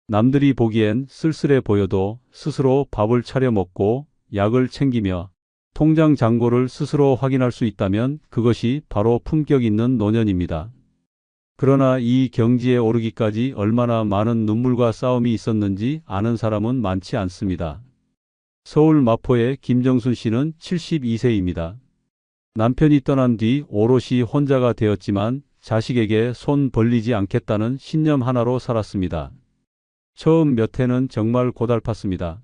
남들이 보기엔 쓸쓸해 보여도 스스로 밥을 차려 먹고 약을 챙기며 통장 잔고를 스스로 확인할 수 있다면 그것이 바로 품격 있는 노년입니다. 그러나 이 경지에 오르기까지 얼마나 많은 눈물과 싸움이 있었는지 아는 사람은 많지 않습니다. 서울 마포의 김정순 씨는 72세입니다. 남편이 떠난 뒤 오롯이 혼자가 되었지만 자식에게 손 벌리지 않겠다는 신념 하나로 살았습니다. 처음 몇 해는 정말 고달팠습니다.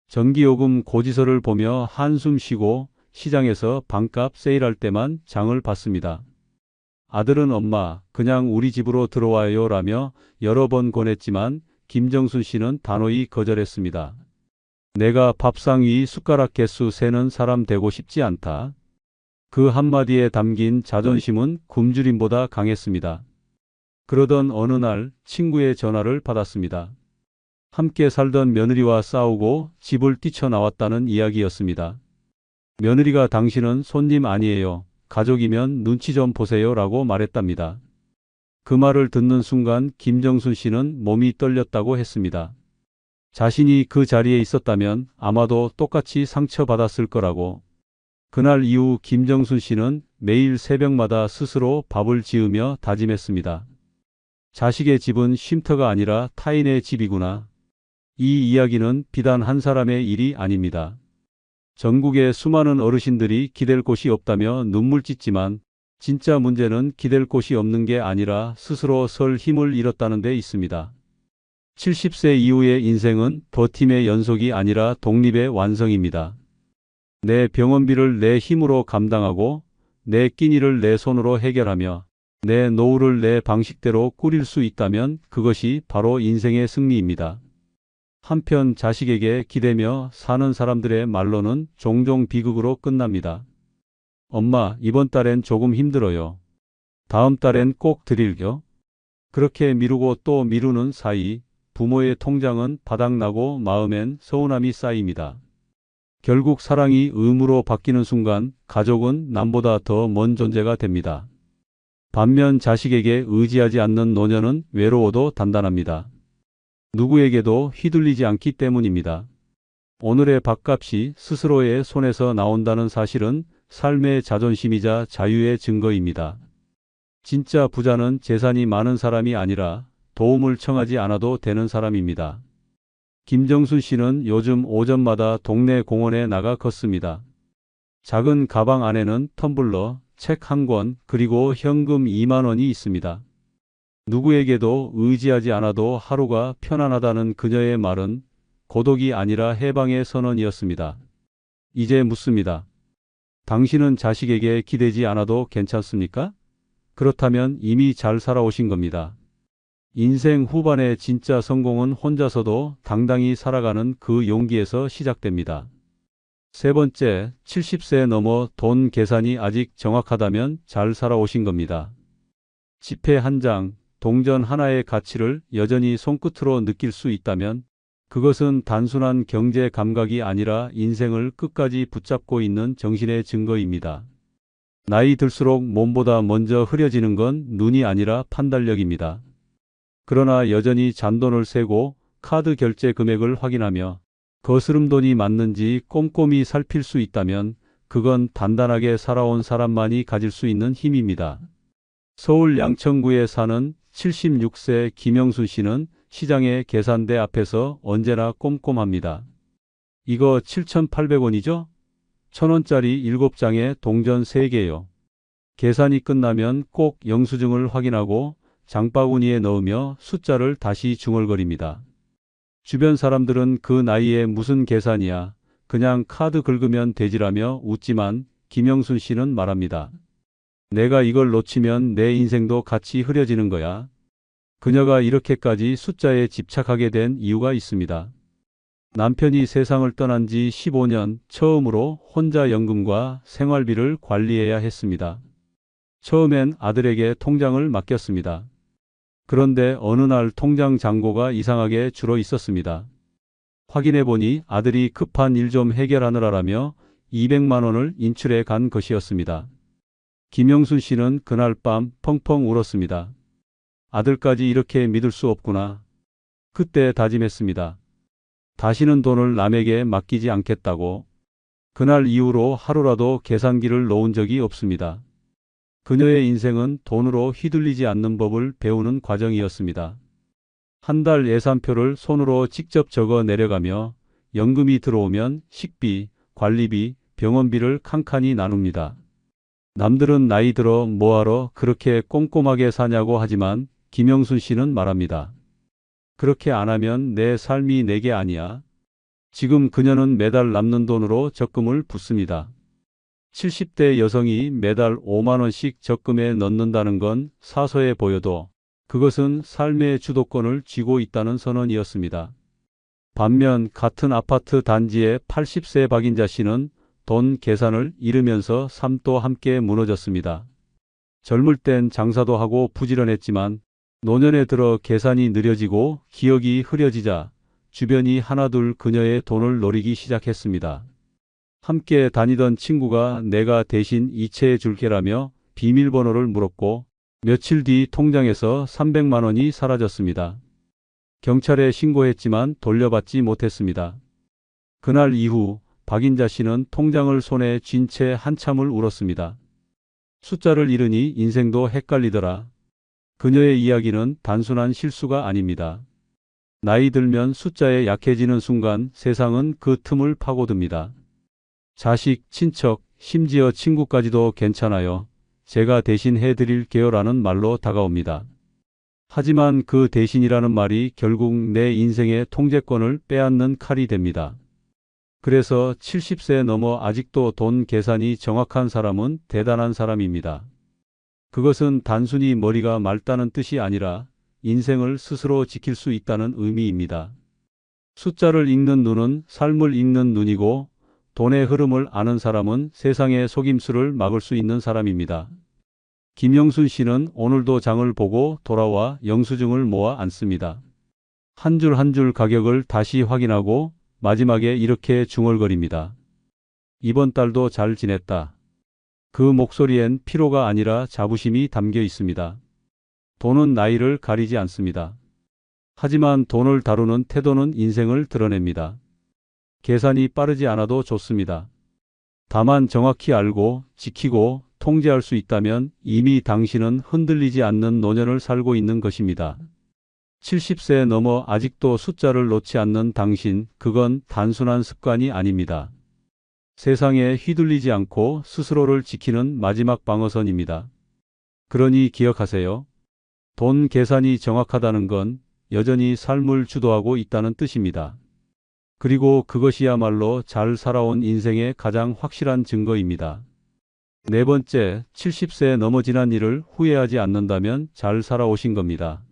전기요금 고지서를 보며 한숨 쉬고 시장에서 반값 세일할 때만 장을 봤습니다. 아들은 엄마, 그냥 우리 집으로 들어와요 라며 여러 번 권했지만 김정순 씨는 단호히 거절했습니다. 내가 밥상 위 숟가락 개수 세는 사람 되고 싶지 않다. 그 한마디에 담긴 자존심은 굶주림보다 강했습니다. 그러던 어느 날 친구의 전화를 받았습니다. 함께 살던 며느리와 싸우고 집을 뛰쳐나왔다는 이야기였습니다. 며느리가 당신은 손님 아니에요. 가족이면 눈치 좀 보세요 라고 말했답니다. 그 말을 듣는 순간 김정순 씨는 몸이 떨렸다고 했습니다. 자신이 그 자리에 있었다면 아마도 똑같이 상처받았을 거라고. 그날 이후 김정순 씨는 매일 새벽마다 스스로 밥을 지으며 다짐했습니다. 자식의 집은 쉼터가 아니라 타인의 집이구나. 이 이야기는 비단 한 사람의 일이 아닙니다. 전국의 수많은 어르신들이 기댈 곳이 없다며 눈물 찢지만 진짜 문제는 기댈 곳이 없는 게 아니라 스스로 설 힘을 잃었다는 데 있습니다. 70세 이후의 인생은 버팀의 연속이 아니라 독립의 완성입니다. 내 병원비를 내 힘으로 감당하고 내 끼니를 내 손으로 해결하며 내 노후를 내 방식대로 꾸릴 수 있다면 그것이 바로 인생의 승리입니다. 한편 자식에게 기대며 사는 사람들의 말로는 종종 비극으로 끝납니다. 엄마, 이번 달엔 조금 힘들어요. 다음 달엔 꼭 드릴게요. 그렇게 미루고 또 미루는 사이 부모의 통장은 바닥나고 마음엔 서운함이 쌓입니다. 결국 사랑이 의무로 바뀌는 순간 가족은 남보다 더 먼 존재가 됩니다. 반면 자식에게 의지하지 않는 노년은 외로워도 단단합니다. 누구에게도 휘둘리지 않기 때문입니다. 오늘의 밥값이 스스로의 손에서 나온다는 사실은 삶의 자존심이자 자유의 증거입니다. 진짜 부자는 재산이 많은 사람이 아니라 도움을 청하지 않아도 되는 사람입니다. 김정순 씨는 요즘 오전마다 동네 공원에 나가 걷습니다. 작은 가방 안에는 텀블러, 책 한 권, 그리고 현금 2만 원이 있습니다. 누구에게도 의지하지 않아도 하루가 편안하다는 그녀의 말은 고독이 아니라 해방의 선언이었습니다. 이제 묻습니다. 당신은 자식에게 기대지 않아도 괜찮습니까? 그렇다면 이미 잘 살아오신 겁니다. 인생 후반의 진짜 성공은 혼자서도 당당히 살아가는 그 용기에서 시작됩니다. 세 번째, 70세 넘어 돈 계산이 아직 정확하다면 잘 살아오신 겁니다. 지폐 한 장, 동전 하나의 가치를 여전히 손끝으로 느낄 수 있다면 그것은 단순한 경제 감각이 아니라 인생을 끝까지 붙잡고 있는 정신의 증거입니다. 나이 들수록 몸보다 먼저 흐려지는 건 눈이 아니라 판단력입니다. 그러나 여전히 잔돈을 세고 카드 결제 금액을 확인하며 거스름돈이 맞는지 꼼꼼히 살필 수 있다면 그건 단단하게 살아온 사람만이 가질 수 있는 힘입니다. 서울 양천구에 사는 76세 김영순 씨는 시장의 계산대 앞에서 언제나 꼼꼼합니다. 이거 7,800원이죠? 1,000원짜리 7장에 동전 3개요. 계산이 끝나면 꼭 영수증을 확인하고 장바구니에 넣으며 숫자를 다시 중얼거립니다. 주변 사람들은 그 나이에 무슨 계산이야, 그냥 카드 긁으면 되지라며 웃지만 김영순 씨는 말합니다. 내가 이걸 놓치면 내 인생도 같이 흐려지는 거야. 그녀가 이렇게까지 숫자에 집착하게 된 이유가 있습니다. 남편이 세상을 떠난 지 15년 처음으로 혼자 연금과 생활비를 관리해야 했습니다. 처음엔 아들에게 통장을 맡겼습니다. 그런데 어느 날 통장 잔고가 이상하게 줄어 있었습니다. 확인해 보니 아들이 급한 일 좀 해결하느라며 200만 원을 인출해 간 것이었습니다. 김영순 씨는 그날 밤 펑펑 울었습니다. 아들까지 이렇게 믿을 수 없구나. 그때 다짐했습니다. 다시는 돈을 남에게 맡기지 않겠다고. 그날 이후로 하루라도 계산기를 놓은 적이 없습니다. 그녀의 인생은 돈으로 휘둘리지 않는 법을 배우는 과정이었습니다. 한 달 예산표를 손으로 직접 적어 내려가며 연금이 들어오면 식비, 관리비, 병원비를 칸칸이 나눕니다. 남들은 나이 들어 뭐하러 그렇게 꼼꼼하게 사냐고 하지만 김영순 씨는 말합니다. 그렇게 안 하면 내 삶이 내게 아니야. 지금 그녀는 매달 남는 돈으로 적금을 붓습니다. 70대 여성이 매달 5만 원씩 적금에 넣는다는 건 사소해 보여도 그것은 삶의 주도권을 쥐고 있다는 선언이었습니다. 반면 같은 아파트 단지의 80세 박인자 씨는 돈 계산을 잃으면서 삶도 함께 무너졌습니다. 젊을 땐 장사도 하고 부지런했지만 노년에 들어 계산이 느려지고 기억이 흐려지자 주변이 하나둘 그녀의 돈을 노리기 시작했습니다. 함께 다니던 친구가 내가 대신 이체해 줄게라며 비밀번호를 물었고 며칠 뒤 통장에서 300만 원이 사라졌습니다. 경찰에 신고했지만 돌려받지 못했습니다. 그날 이후 박인자 씨는 통장을 손에 쥔 채 한참을 울었습니다. 숫자를 잃으니 인생도 헷갈리더라. 그녀의 이야기는 단순한 실수가 아닙니다. 나이 들면 숫자에 약해지는 순간 세상은 그 틈을 파고듭니다. 자식, 친척, 심지어 친구까지도 괜찮아요. 제가 대신 해드릴게요라는 말로 다가옵니다. 하지만 그 대신이라는 말이 결국 내 인생의 통제권을 빼앗는 칼이 됩니다. 그래서 70세 넘어 아직도 돈 계산이 정확한 사람은 대단한 사람입니다. 그것은 단순히 머리가 맑다는 뜻이 아니라 인생을 스스로 지킬 수 있다는 의미입니다. 숫자를 읽는 눈은 삶을 읽는 눈이고 돈의 흐름을 아는 사람은 세상의 속임수를 막을 수 있는 사람입니다. 김영순 씨는 오늘도 장을 보고 돌아와 영수증을 모아 앉습니다. 한 줄 한 줄 가격을 다시 확인하고 마지막에 이렇게 중얼거립니다. 이번 달도 잘 지냈다. 그 목소리엔 피로가 아니라 자부심이 담겨 있습니다. 돈은 나이를 가리지 않습니다. 하지만 돈을 다루는 태도는 인생을 드러냅니다. 계산이 빠르지 않아도 좋습니다. 다만 정확히 알고 지키고 통제할 수 있다면 이미 당신은 흔들리지 않는 노년을 살고 있는 것입니다. 70세 넘어 아직도 숫자를 놓지 않는 당신, 그건 단순한 습관이 아닙니다. 세상에 휘둘리지 않고 스스로를 지키는 마지막 방어선입니다. 그러니 기억하세요. 돈 계산이 정확하다는 건 여전히 삶을 주도하고 있다는 뜻입니다. 그리고 그것이야말로 잘 살아온 인생의 가장 확실한 증거입니다. 네 번째, 70세 넘어 지난 일을 후회하지 않는다면 잘 살아오신 겁니다.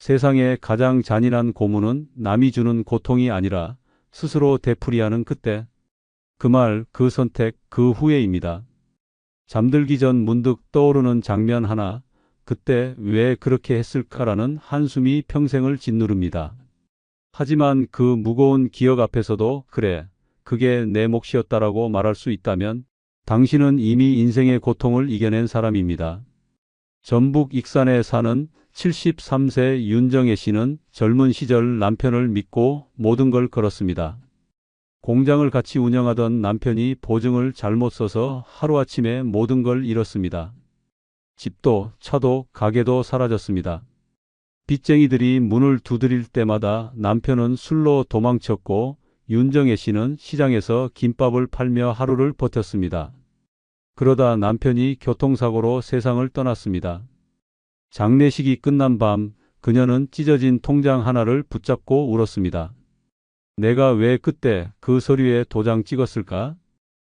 세상의 가장 잔인한 고문은 남이 주는 고통이 아니라 스스로 되풀이하는 그때, 그 말, 그 선택, 그 후회입니다. 잠들기 전 문득 떠오르는 장면 하나, 그때 왜 그렇게 했을까라는 한숨이 평생을 짓누릅니다. 하지만 그 무거운 기억 앞에서도 그래, 그게 내 몫이었다라고 말할 수 있다면 당신은 이미 인생의 고통을 이겨낸 사람입니다. 전북 익산에 사는 73세 윤정혜 씨는 젊은 시절 남편을 믿고 모든 걸 걸었습니다. 공장을 같이 운영하던 남편이 보증을 잘못 써서 하루아침에 모든 걸 잃었습니다. 집도 차도 가게도 사라졌습니다. 빚쟁이들이 문을 두드릴 때마다 남편은 술로 도망쳤고 윤정혜 씨는 시장에서 김밥을 팔며 하루를 버텼습니다. 그러다 남편이 교통사고로 세상을 떠났습니다. 장례식이 끝난 밤 그녀는 찢어진 통장 하나를 붙잡고 울었습니다. 내가 왜 그때 그 서류에 도장 찍었을까?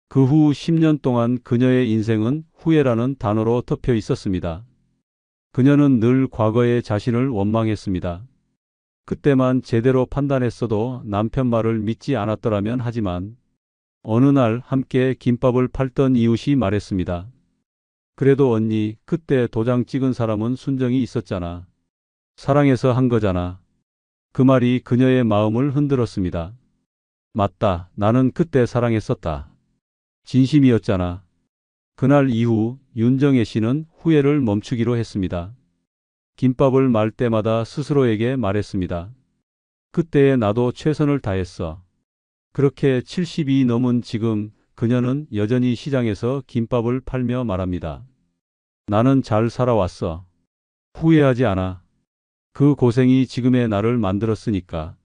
그 후 10년 동안 그녀의 인생은 후회라는 단어로 덮여 있었습니다. 그녀는 늘 과거의 자신을 원망했습니다. 그때만 제대로 판단했어도 남편 말을 믿지 않았더라면 하지만 어느 날 함께 김밥을 팔던 이웃이 말했습니다. 그래도 언니, 그때 도장 찍은 사람은 순정이 있었잖아. 사랑해서 한 거잖아. 그 말이 그녀의 마음을 흔들었습니다. 맞다. 나는 그때 사랑했었다. 진심이었잖아. 그날 이후 윤정혜 씨는 후회를 멈추기로 했습니다. 김밥을 말 때마다 스스로에게 말했습니다. 그때의 나도 최선을 다했어. 그렇게 70이 넘은 지금 그녀는 여전히 시장에서 김밥을 팔며 말합니다. 나는 잘 살아왔어. 후회하지 않아. 그 고생이 지금의 나를 만들었으니까.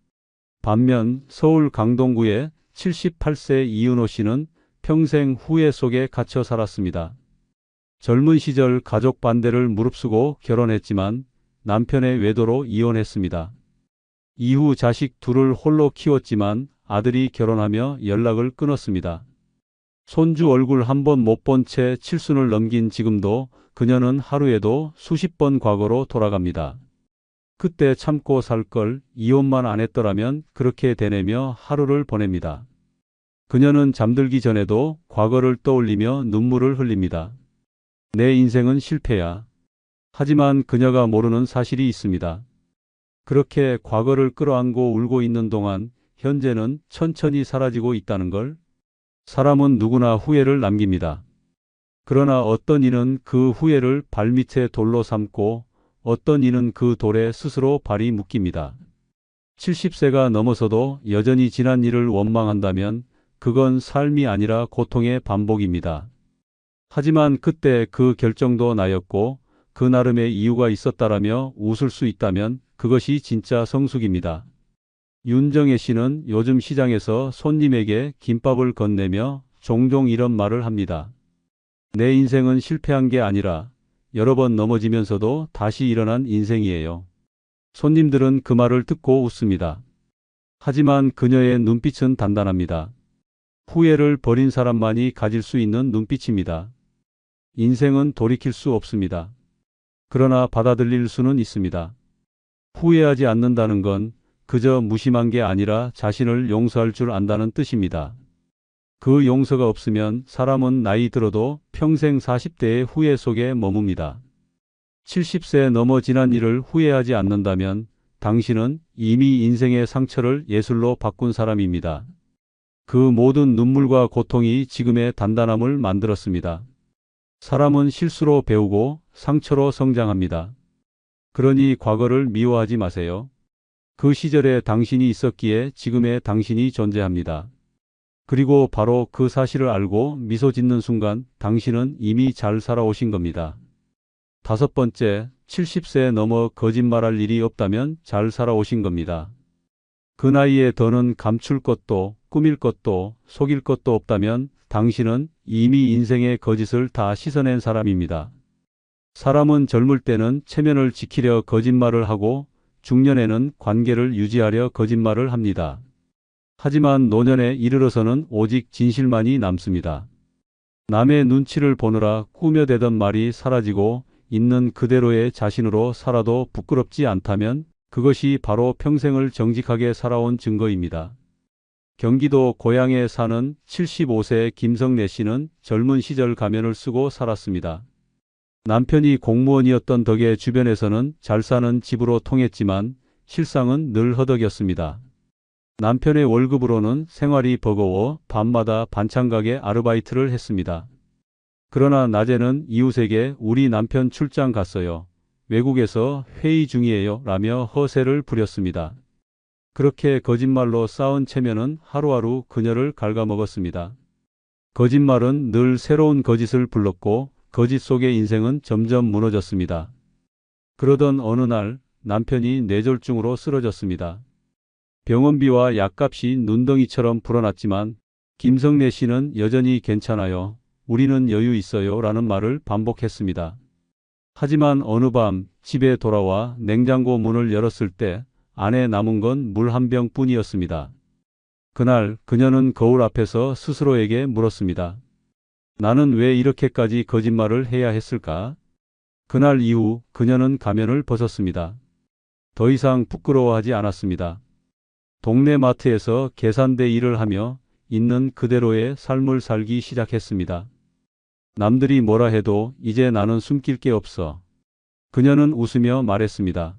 반면 서울 강동구의 78세 이은호 씨는 평생 후회 속에 갇혀 살았습니다. 젊은 시절 가족 반대를 무릅쓰고 결혼했지만 남편의 외도로 이혼했습니다. 이후 자식 둘을 홀로 키웠지만 아들이 결혼하며 연락을 끊었습니다. 손주 얼굴 한 번 못 본 채 칠순을 넘긴 지금도 그녀는 하루에도 수십 번 과거로 돌아갑니다. 그때 참고 살 걸, 이혼만 안 했더라면, 그렇게 되뇌며 하루를 보냅니다. 그녀는 잠들기 전에도 과거를 떠올리며 눈물을 흘립니다. 내 인생은 실패야. 하지만 그녀가 모르는 사실이 있습니다. 그렇게 과거를 끌어안고 울고 있는 동안 현재는 천천히 사라지고 있다는 걸. 사람은 누구나 후회를 남깁니다. 그러나 어떤 이는 그 후회를 발밑에 돌로 삼고 어떤 이는 그 돌에 스스로 발이 묶입니다. 70세가 넘어서도 여전히 지난 일을 원망한다면 그건 삶이 아니라 고통의 반복입니다. 하지만 그때 그 결정도 나였고 그 나름의 이유가 있었다라며 웃을 수 있다면 그것이 진짜 성숙입니다. 윤정혜 씨는 요즘 시장에서 손님에게 김밥을 건네며 종종 이런 말을 합니다. 내 인생은 실패한 게 아니라 여러 번 넘어지면서도 다시 일어난 인생이에요. 손님들은 그 말을 듣고 웃습니다. 하지만 그녀의 눈빛은 단단합니다. 후회를 버린 사람만이 가질 수 있는 눈빛입니다. 인생은 돌이킬 수 없습니다. 그러나 받아들일 수는 있습니다. 후회하지 않는다는 건 그저 무심한 게 아니라 자신을 용서할 줄 안다는 뜻입니다. 그 용서가 없으면 사람은 나이 들어도 평생 40대의 후회 속에 머뭅니다. 70세 넘어 지난 일을 후회하지 않는다면 당신은 이미 인생의 상처를 예술로 바꾼 사람입니다. 그 모든 눈물과 고통이 지금의 단단함을 만들었습니다. 사람은 실수로 배우고 상처로 성장합니다. 그러니 과거를 미워하지 마세요. 그 시절에 당신이 있었기에 지금의 당신이 존재합니다. 그리고 바로 그 사실을 알고 미소 짓는 순간 당신은 이미 잘 살아오신 겁니다. 5번째, 70세 넘어 거짓말할 일이 없다면 잘 살아오신 겁니다. 그 나이에 더는 감출 것도 꾸밀 것도 속일 것도 없다면 당신은 이미 인생의 거짓을 다 씻어낸 사람입니다. 사람은 젊을 때는 체면을 지키려 거짓말을 하고 중년에는 관계를 유지하려 거짓말을 합니다. 하지만 노년에 이르러서는 오직 진실만이 남습니다. 남의 눈치를 보느라 꾸며대던 말이 사라지고 있는 그대로의 자신으로 살아도 부끄럽지 않다면 그것이 바로 평생을 정직하게 살아온 증거입니다. 경기도 고양에 사는 75세 김성래 씨는 젊은 시절 가면을 쓰고 살았습니다. 남편이 공무원이었던 덕에 주변에서는 잘 사는 집으로 통했지만 실상은 늘 허덕였습니다. 남편의 월급으로는 생활이 버거워 밤마다 반찬가게 아르바이트를 했습니다. 그러나 낮에는 이웃에게 우리 남편 출장 갔어요. 외국에서 회의 중이에요 라며 허세를 부렸습니다. 그렇게 거짓말로 쌓은 체면은 하루하루 그녀를 갉아먹었습니다. 거짓말은 늘 새로운 거짓을 불렀고 거짓 속의 인생은 점점 무너졌습니다. 그러던 어느 날 남편이 뇌졸중으로 쓰러졌습니다. 병원비와 약값이 눈덩이처럼 불어났지만 김성래 씨는 여전히 괜찮아요. 우리는 여유 있어요 라는 말을 반복했습니다. 하지만 어느 밤 집에 돌아와 냉장고 문을 열었을 때 안에 남은 건 물 한 병뿐이었습니다. 그날 그녀는 거울 앞에서 스스로에게 물었습니다. 나는 왜 이렇게까지 거짓말을 해야 했을까? 그날 이후 그녀는 가면을 벗었습니다. 더 이상 부끄러워하지 않았습니다. 동네 마트에서 계산대 일을 하며 있는 그대로의 삶을 살기 시작했습니다. 남들이 뭐라 해도 이제 나는 숨길 게 없어. 그녀는 웃으며 말했습니다.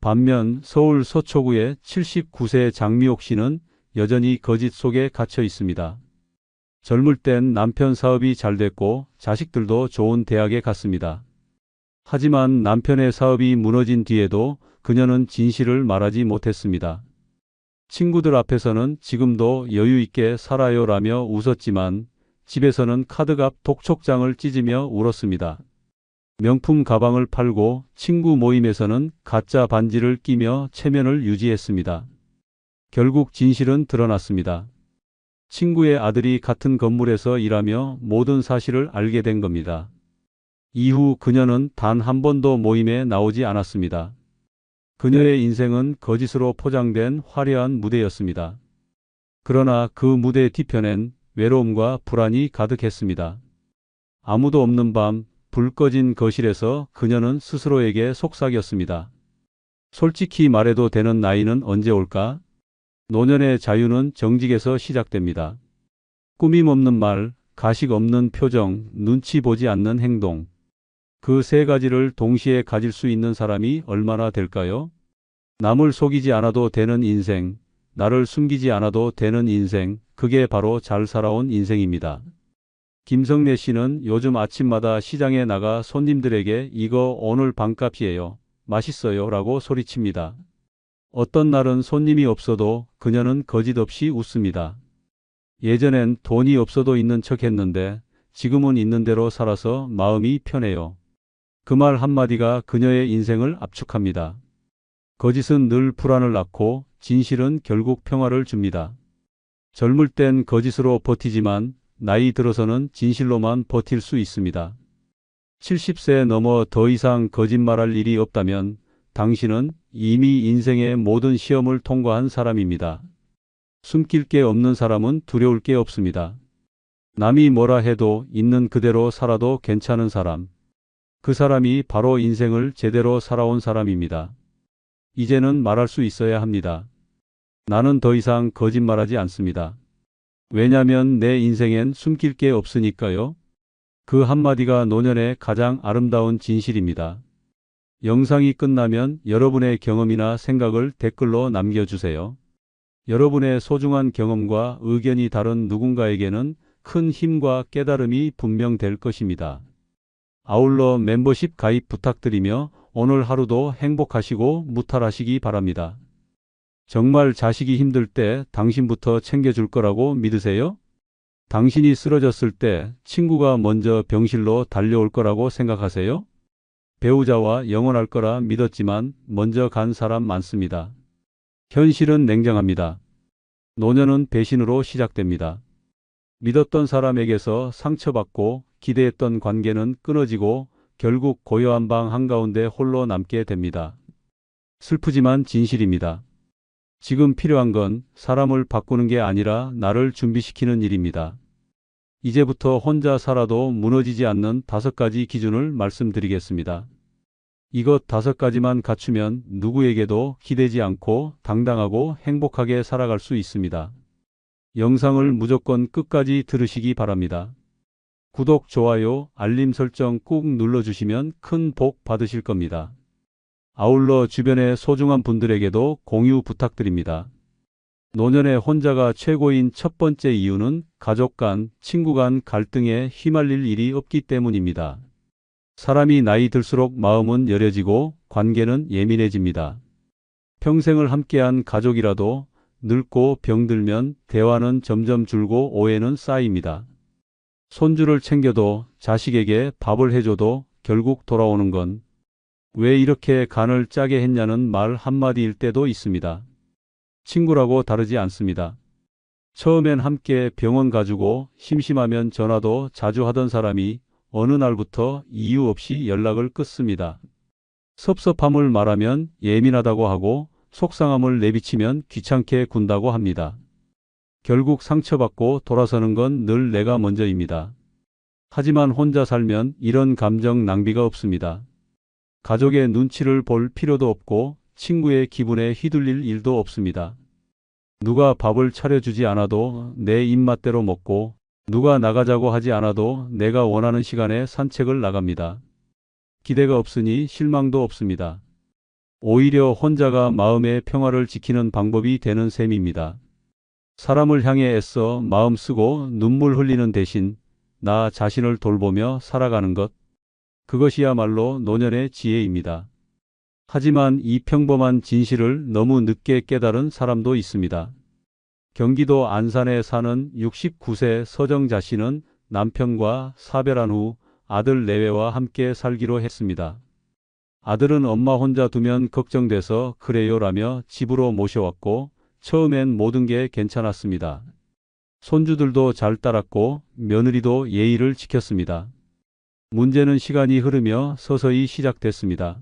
반면 서울 서초구의 79세 장미옥 씨는 여전히 거짓 속에 갇혀 있습니다. 젊을 땐 남편 사업이 잘 됐고 자식들도 좋은 대학에 갔습니다. 하지만 남편의 사업이 무너진 뒤에도 그녀는 진실을 말하지 못했습니다. 친구들 앞에서는 지금도 여유 있게 살아요라며 웃었지만 집에서는 카드값 독촉장을 찢으며 울었습니다. 명품 가방을 팔고 친구 모임에서는 가짜 반지를 끼며 체면을 유지했습니다. 결국 진실은 드러났습니다. 친구의 아들이 같은 건물에서 일하며 모든 사실을 알게 된 겁니다. 이후 그녀는 단 한 번도 모임에 나오지 않았습니다. 그녀의 인생은 거짓으로 포장된 화려한 무대였습니다. 그러나 그 무대 뒤편엔 외로움과 불안이 가득했습니다. 아무도 없는 밤 불 꺼진 거실에서 그녀는 스스로에게 속삭였습니다. 솔직히 말해도 되는 나이는 언제 올까? 노년의 자유는 정직에서 시작됩니다. 꾸밈 없는 말, 가식 없는 표정, 눈치 보지 않는 행동. 그 세 가지를 동시에 가질 수 있는 사람이 얼마나 될까요? 남을 속이지 않아도 되는 인생, 나를 숨기지 않아도 되는 인생, 그게 바로 잘 살아온 인생입니다. 김성래 씨는 요즘 아침마다 시장에 나가 손님들에게 이거 오늘 반값이에요. 맛있어요 라고 소리칩니다. 어떤 날은 손님이 없어도 그녀는 거짓 없이 웃습니다. 예전엔 돈이 없어도 있는 척 했는데 지금은 있는 대로 살아서 마음이 편해요. 그 말 한마디가 그녀의 인생을 압축합니다. 거짓은 늘 불안을 낳고 진실은 결국 평화를 줍니다. 젊을 땐 거짓으로 버티지만 나이 들어서는 진실로만 버틸 수 있습니다. 70세 넘어 더 이상 거짓말할 일이 없다면 당신은 이미 인생의 모든 시험을 통과한 사람입니다. 숨길 게 없는 사람은 두려울 게 없습니다. 남이 뭐라 해도 있는 그대로 살아도 괜찮은 사람. 그 사람이 바로 인생을 제대로 살아온 사람입니다. 이제는 말할 수 있어야 합니다. 나는 더 이상 거짓말하지 않습니다. 왜냐면 내 인생엔 숨길 게 없으니까요. 그 한마디가 노년의 가장 아름다운 진실입니다. 영상이 끝나면 여러분의 경험이나 생각을 댓글로 남겨주세요. 여러분의 소중한 경험과 의견이 다른 누군가에게는 큰 힘과 깨달음이 분명될 것입니다. 아울러 멤버십 가입 부탁드리며 오늘 하루도 행복하시고 무탈하시기 바랍니다. 정말 자식이 힘들 때 당신부터 챙겨줄 거라고 믿으세요? 당신이 쓰러졌을 때 친구가 먼저 병실로 달려올 거라고 생각하세요? 배우자와 영원할 거라 믿었지만 먼저 간 사람 많습니다. 현실은 냉정합니다. 노년은 배신으로 시작됩니다. 믿었던 사람에게서 상처받고 기대했던 관계는 끊어지고 결국 고요한 방 한가운데 홀로 남게 됩니다. 슬프지만 진실입니다. 지금 필요한 건 사람을 바꾸는 게 아니라 나를 준비시키는 일입니다. 이제부터 혼자 살아도 무너지지 않는 5가지 기준을 말씀드리겠습니다. 이것 5가지만 갖추면 누구에게도 기대지 않고 당당하고 행복하게 살아갈 수 있습니다. 영상을 무조건 끝까지 들으시기 바랍니다. 구독, 좋아요, 알림 설정 꾹 눌러주시면 큰 복 받으실 겁니다. 아울러 주변의 소중한 분들에게도 공유 부탁드립니다. 노년의 혼자가 최고인 첫 번째 이유는 가족 간, 친구 간 갈등에 휘말릴 일이 없기 때문입니다. 사람이 나이 들수록 마음은 여려지고 관계는 예민해집니다. 평생을 함께한 가족이라도 늙고 병들면 대화는 점점 줄고 오해는 쌓입니다. 손주를 챙겨도 자식에게 밥을 해줘도 결국 돌아오는 건 왜 이렇게 간을 짜게 했냐는 말 한마디일 때도 있습니다. 친구라고 다르지 않습니다. 처음엔 함께 병원 가주고 심심하면 전화도 자주 하던 사람이 어느 날부터 이유 없이 연락을 끊습니다. 섭섭함을 말하면 예민하다고 하고 속상함을 내비치면 귀찮게 군다고 합니다. 결국 상처받고 돌아서는 건 늘 내가 먼저입니다. 하지만 혼자 살면 이런 감정 낭비가 없습니다. 가족의 눈치를 볼 필요도 없고 친구의 기분에 휘둘릴 일도 없습니다. 누가 밥을 차려주지 않아도 내 입맛대로 먹고 누가 나가자고 하지 않아도 내가 원하는 시간에 산책을 나갑니다. 기대가 없으니 실망도 없습니다. 오히려 혼자가 마음의 평화를 지키는 방법이 되는 셈입니다. 사람을 향해 애써 마음 쓰고 눈물 흘리는 대신 나 자신을 돌보며 살아가는 것, 그것이야말로 노년의 지혜입니다. 하지만 이 평범한 진실을 너무 늦게 깨달은 사람도 있습니다. 경기도 안산에 사는 69세 서정자 씨는 남편과 사별한 후 아들 내외와 함께 살기로 했습니다. 아들은 엄마 혼자 두면 걱정돼서 그래요라며 집으로 모셔왔고 처음엔 모든 게 괜찮았습니다. 손주들도 잘 따랐고 며느리도 예의를 지켰습니다. 문제는 시간이 흐르며 서서히 시작됐습니다.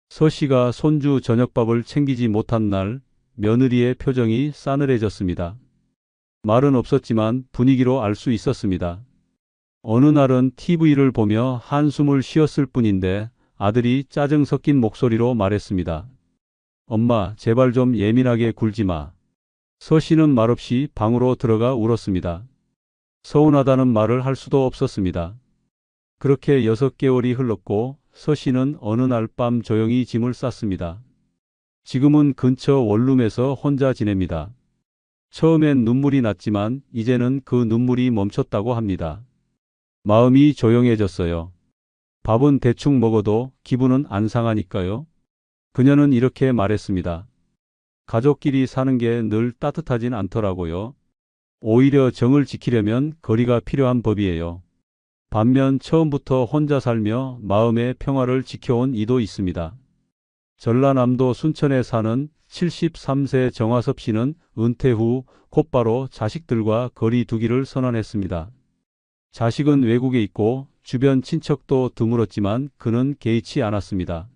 서 씨가 손주 저녁밥을 챙기지 못한 날 며느리의 표정이 싸늘해졌습니다. 말은 없었지만 분위기로 알 수 있었습니다. 어느 날은 TV를 보며 한숨을 쉬었을 뿐인데 아들이 짜증 섞인 목소리로 말했습니다. 엄마, 제발 좀 예민하게 굴지 마. 서 씨는 말없이 방으로 들어가 울었습니다. 서운하다는 말을 할 수도 없었습니다. 그렇게 6개월이 흘렀고 서 씨는 어느 날 밤 조용히 짐을 쌌습니다. 지금은 근처 원룸에서 혼자 지냅니다. 처음엔 눈물이 났지만 이제는 그 눈물이 멈췄다고 합니다. 마음이 조용해졌어요. 밥은 대충 먹어도 기분은 안 상하니까요. 그녀는 이렇게 말했습니다. 가족끼리 사는 게 늘 따뜻하진 않더라고요. 오히려 정을 지키려면 거리가 필요한 법이에요. 반면 처음부터 혼자 살며 마음의 평화를 지켜온 이도 있습니다. 전라남도 순천에 사는 73세 정화섭 씨는 은퇴 후 곧바로 자식들과 거리 두기를 선언했습니다. 자식은 외국에 있고 주변 친척도 드물었지만 그는 개의치 않았습니다.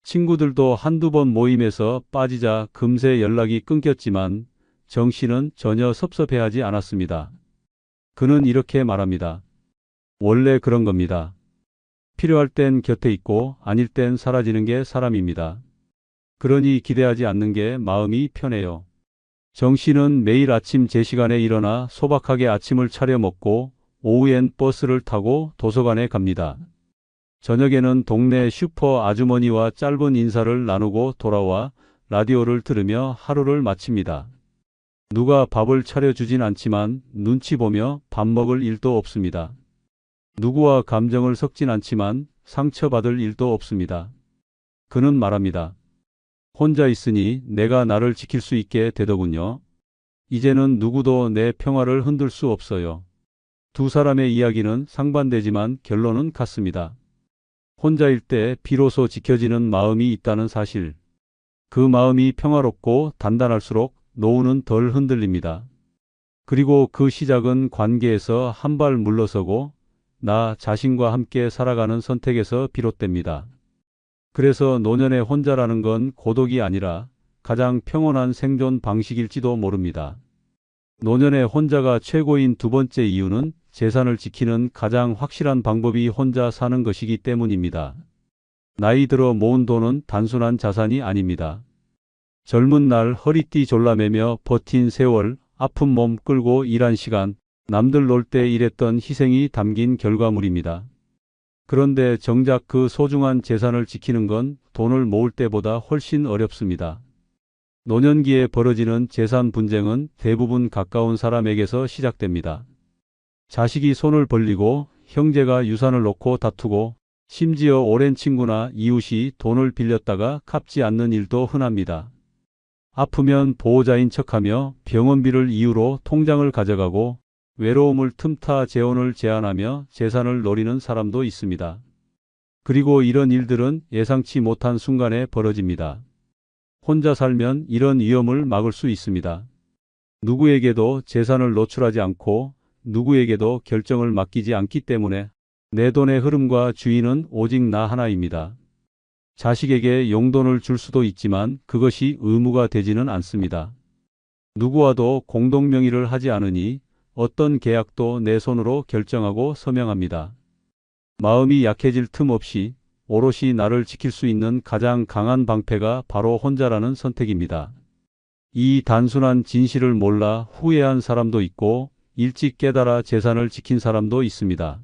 친구들도 한두 번 모임에서 빠지자 금세 연락이 끊겼지만 정 씨는 전혀 섭섭해하지 않았습니다. 그는 이렇게 말합니다. 원래 그런 겁니다. 필요할 땐 곁에 있고 아닐 땐 사라지는 게 사람입니다. 그러니 기대하지 않는 게 마음이 편해요. 정 씨는 매일 아침 제 시간에 일어나 소박하게 아침을 차려 먹고 오후엔 버스를 타고 도서관에 갑니다. 저녁에는 동네 슈퍼 아주머니와 짧은 인사를 나누고 돌아와 라디오를 들으며 하루를 마칩니다. 누가 밥을 차려주진 않지만 눈치 보며 밥 먹을 일도 없습니다. 누구와 감정을 섞진 않지만 상처받을 일도 없습니다. 그는 말합니다. 혼자 있으니 내가 나를 지킬 수 있게 되더군요. 이제는 누구도 내 평화를 흔들 수 없어요. 두 사람의 이야기는 상반되지만 결론은 같습니다. 혼자일 때 비로소 지켜지는 마음이 있다는 사실. 그 마음이 평화롭고 단단할수록 노후는 덜 흔들립니다. 그리고 그 시작은 관계에서 한 발 물러서고 나 자신과 함께 살아가는 선택에서 비롯됩니다. 그래서 노년의 혼자라는 건 고독이 아니라 가장 평온한 생존 방식일지도 모릅니다. 노년의 혼자가 최고인 두 번째 이유는 재산을 지키는 가장 확실한 방법이 혼자 사는 것이기 때문입니다. 나이 들어 모은 돈은 단순한 자산이 아닙니다. 젊은 날 허리띠 졸라매며 버틴 세월, 아픈 몸 끌고 일한 시간, 남들 놀 때 일했던 희생이 담긴 결과물입니다. 그런데 정작 그 소중한 재산을 지키는 건 돈을 모을 때보다 훨씬 어렵습니다. 노년기에 벌어지는 재산 분쟁은 대부분 가까운 사람에게서 시작됩니다. 자식이 손을 벌리고 형제가 유산을 놓고 다투고 심지어 오랜 친구나 이웃이 돈을 빌렸다가 갚지 않는 일도 흔합니다. 아프면 보호자인 척하며 병원비를 이유로 통장을 가져가고 외로움을 틈타 재혼을 제안하며 재산을 노리는 사람도 있습니다. 그리고 이런 일들은 예상치 못한 순간에 벌어집니다. 혼자 살면 이런 위험을 막을 수 있습니다. 누구에게도 재산을 노출하지 않고 누구에게도 결정을 맡기지 않기 때문에 내 돈의 흐름과 주인은 오직 나 하나입니다. 자식에게 용돈을 줄 수도 있지만 그것이 의무가 되지는 않습니다. 누구와도 공동명의를 하지 않으니 어떤 계약도 내 손으로 결정하고 서명합니다. 마음이 약해질 틈 없이 오롯이 나를 지킬 수 있는 가장 강한 방패가 바로 혼자라는 선택입니다. 이 단순한 진실을 몰라 후회한 사람도 있고 일찍 깨달아 재산을 지킨 사람도 있습니다.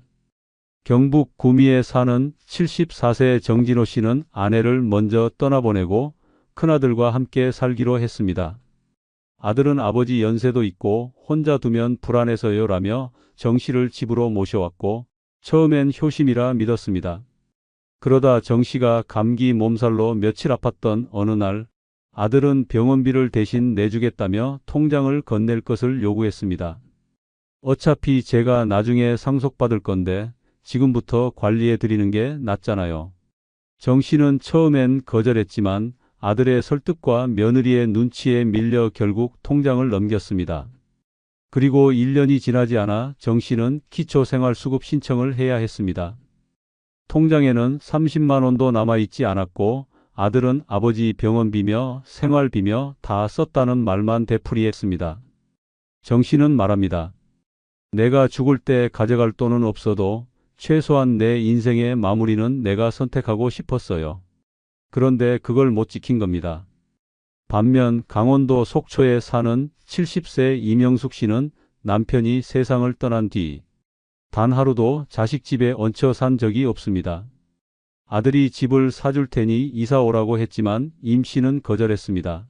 경북 구미에 사는 74세 정진호 씨는 아내를 먼저 떠나보내고 큰아들과 함께 살기로 했습니다. 아들은 아버지 연세도 있고 혼자 두면 불안해서요 라며 정 씨를 집으로 모셔왔고 처음엔 효심이라 믿었습니다. 그러다 정 씨가 감기 몸살로 며칠 아팠던 어느 날 아들은 병원비를 대신 내주겠다며 통장을 건넬 것을 요구했습니다. 어차피 제가 나중에 상속받을 건데 지금부터 관리해 드리는 게 낫잖아요. 정 씨는 처음엔 거절했지만 아들의 설득과 며느리의 눈치에 밀려 결국 통장을 넘겼습니다. 그리고 1년이 지나지 않아 정 씨는 기초생활수급 신청을 해야 했습니다. 통장에는 30만 원도 남아있지 않았고 아들은 아버지 병원비며 생활비며 다 썼다는 말만 되풀이했습니다. 정 씨는 말합니다. 내가 죽을 때 가져갈 돈은 없어도 최소한 내 인생의 마무리는 내가 선택하고 싶었어요. 그런데 그걸 못 지킨 겁니다. 반면 강원도 속초에 사는 70세 이명숙 씨는 남편이 세상을 떠난 뒤 단 하루도 자식 집에 얹혀 산 적이 없습니다. 아들이 집을 사줄 테니 이사 오라고 했지만 임 씨는 거절했습니다.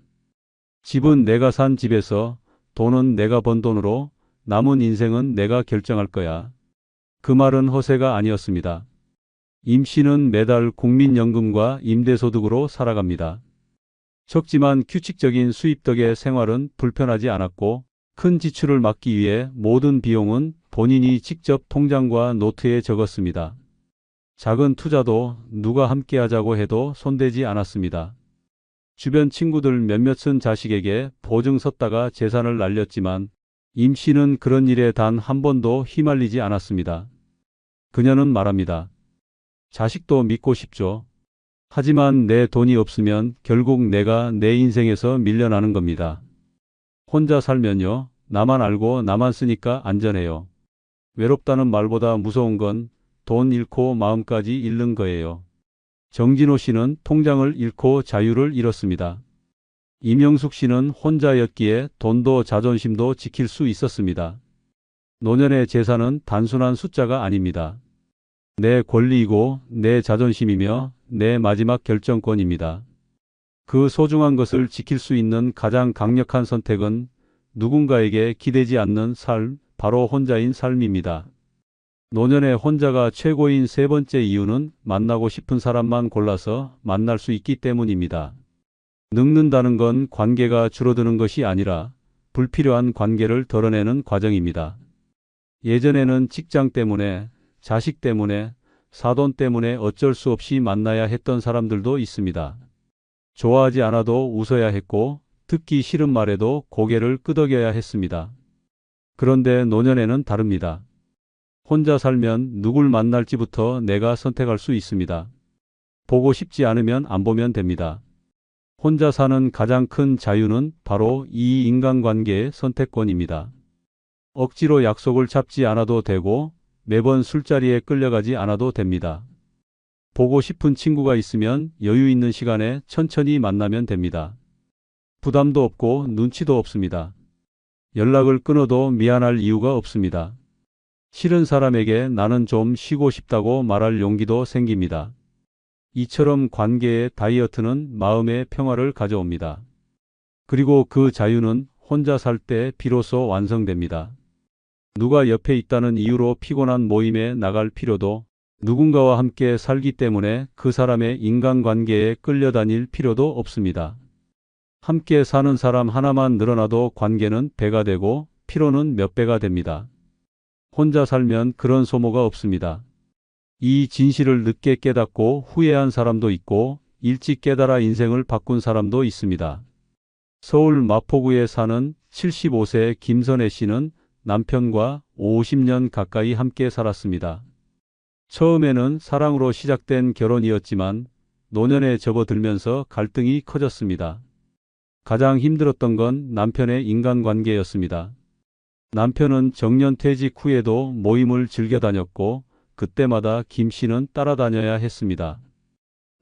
집은 내가 산 집에서 돈은 내가 번 돈으로 남은 인생은 내가 결정할 거야. 그 말은 허세가 아니었습니다. 임 씨는 매달 국민연금과 임대소득으로 살아갑니다. 적지만 규칙적인 수입 덕에 생활은 불편하지 않았고 큰 지출을 막기 위해 모든 비용은 본인이 직접 통장과 노트에 적었습니다. 작은 투자도 누가 함께 하자고 해도 손대지 않았습니다. 주변 친구들 몇몇은 자식에게 보증 섰다가 재산을 날렸지만 임 씨는 그런 일에 단 한 번도 휘말리지 않았습니다. 그녀는 말합니다. 자식도 믿고 싶죠. 하지만 내 돈이 없으면 결국 내가 내 인생에서 밀려나는 겁니다. 혼자 살면요. 나만 알고 나만 쓰니까 안전해요. 외롭다는 말보다 무서운 건 돈 잃고 마음까지 잃는 거예요. 정진호 씨는 통장을 잃고 자유를 잃었습니다. 이명숙 씨는 혼자였기에 돈도 자존심도 지킬 수 있었습니다. 노년의 재산은 단순한 숫자가 아닙니다. 내 권리이고 내 자존심이며 내 마지막 결정권입니다. 그 소중한 것을 지킬 수 있는 가장 강력한 선택은 누군가에게 기대지 않는 삶, 바로 혼자인 삶입니다. 노년의 혼자가 최고인 세 번째 이유는 만나고 싶은 사람만 골라서 만날 수 있기 때문입니다. 늙는다는 건 관계가 줄어드는 것이 아니라 불필요한 관계를 덜어내는 과정입니다. 예전에는 직장 때문에, 자식 때문에, 사돈 때문에 어쩔 수 없이 만나야 했던 사람들도 있습니다. 좋아하지 않아도 웃어야 했고 듣기 싫은 말에도 고개를 끄덕여야 했습니다. 그런데 노년에는 다릅니다. 혼자 살면 누굴 만날지부터 내가 선택할 수 있습니다. 보고 싶지 않으면 안 보면 됩니다. 혼자 사는 가장 큰 자유는 바로 이 인간관계의 선택권입니다. 억지로 약속을 잡지 않아도 되고 매번 술자리에 끌려가지 않아도 됩니다. 보고 싶은 친구가 있으면 여유 있는 시간에 천천히 만나면 됩니다. 부담도 없고 눈치도 없습니다. 연락을 끊어도 미안할 이유가 없습니다. 싫은 사람에게 나는 좀 쉬고 싶다고 말할 용기도 생깁니다. 이처럼 관계의 다이어트는 마음의 평화를 가져옵니다. 그리고 그 자유는 혼자 살 때 비로소 완성됩니다. 누가 옆에 있다는 이유로 피곤한 모임에 나갈 필요도, 누군가와 함께 살기 때문에 그 사람의 인간관계에 끌려다닐 필요도 없습니다. 함께 사는 사람 하나만 늘어나도 관계는 배가 되고 피로는 몇 배가 됩니다. 혼자 살면 그런 소모가 없습니다. 이 진실을 늦게 깨닫고 후회한 사람도 있고 일찍 깨달아 인생을 바꾼 사람도 있습니다. 서울 마포구에 사는 75세 김선혜 씨는 남편과 50년 가까이 함께 살았습니다. 처음에는 사랑으로 시작된 결혼이었지만 노년에 접어들면서 갈등이 커졌습니다. 가장 힘들었던 건 남편의 인간관계였습니다. 남편은 정년퇴직 후에도 모임을 즐겨 다녔고 그때마다 김 씨는 따라다녀야 했습니다.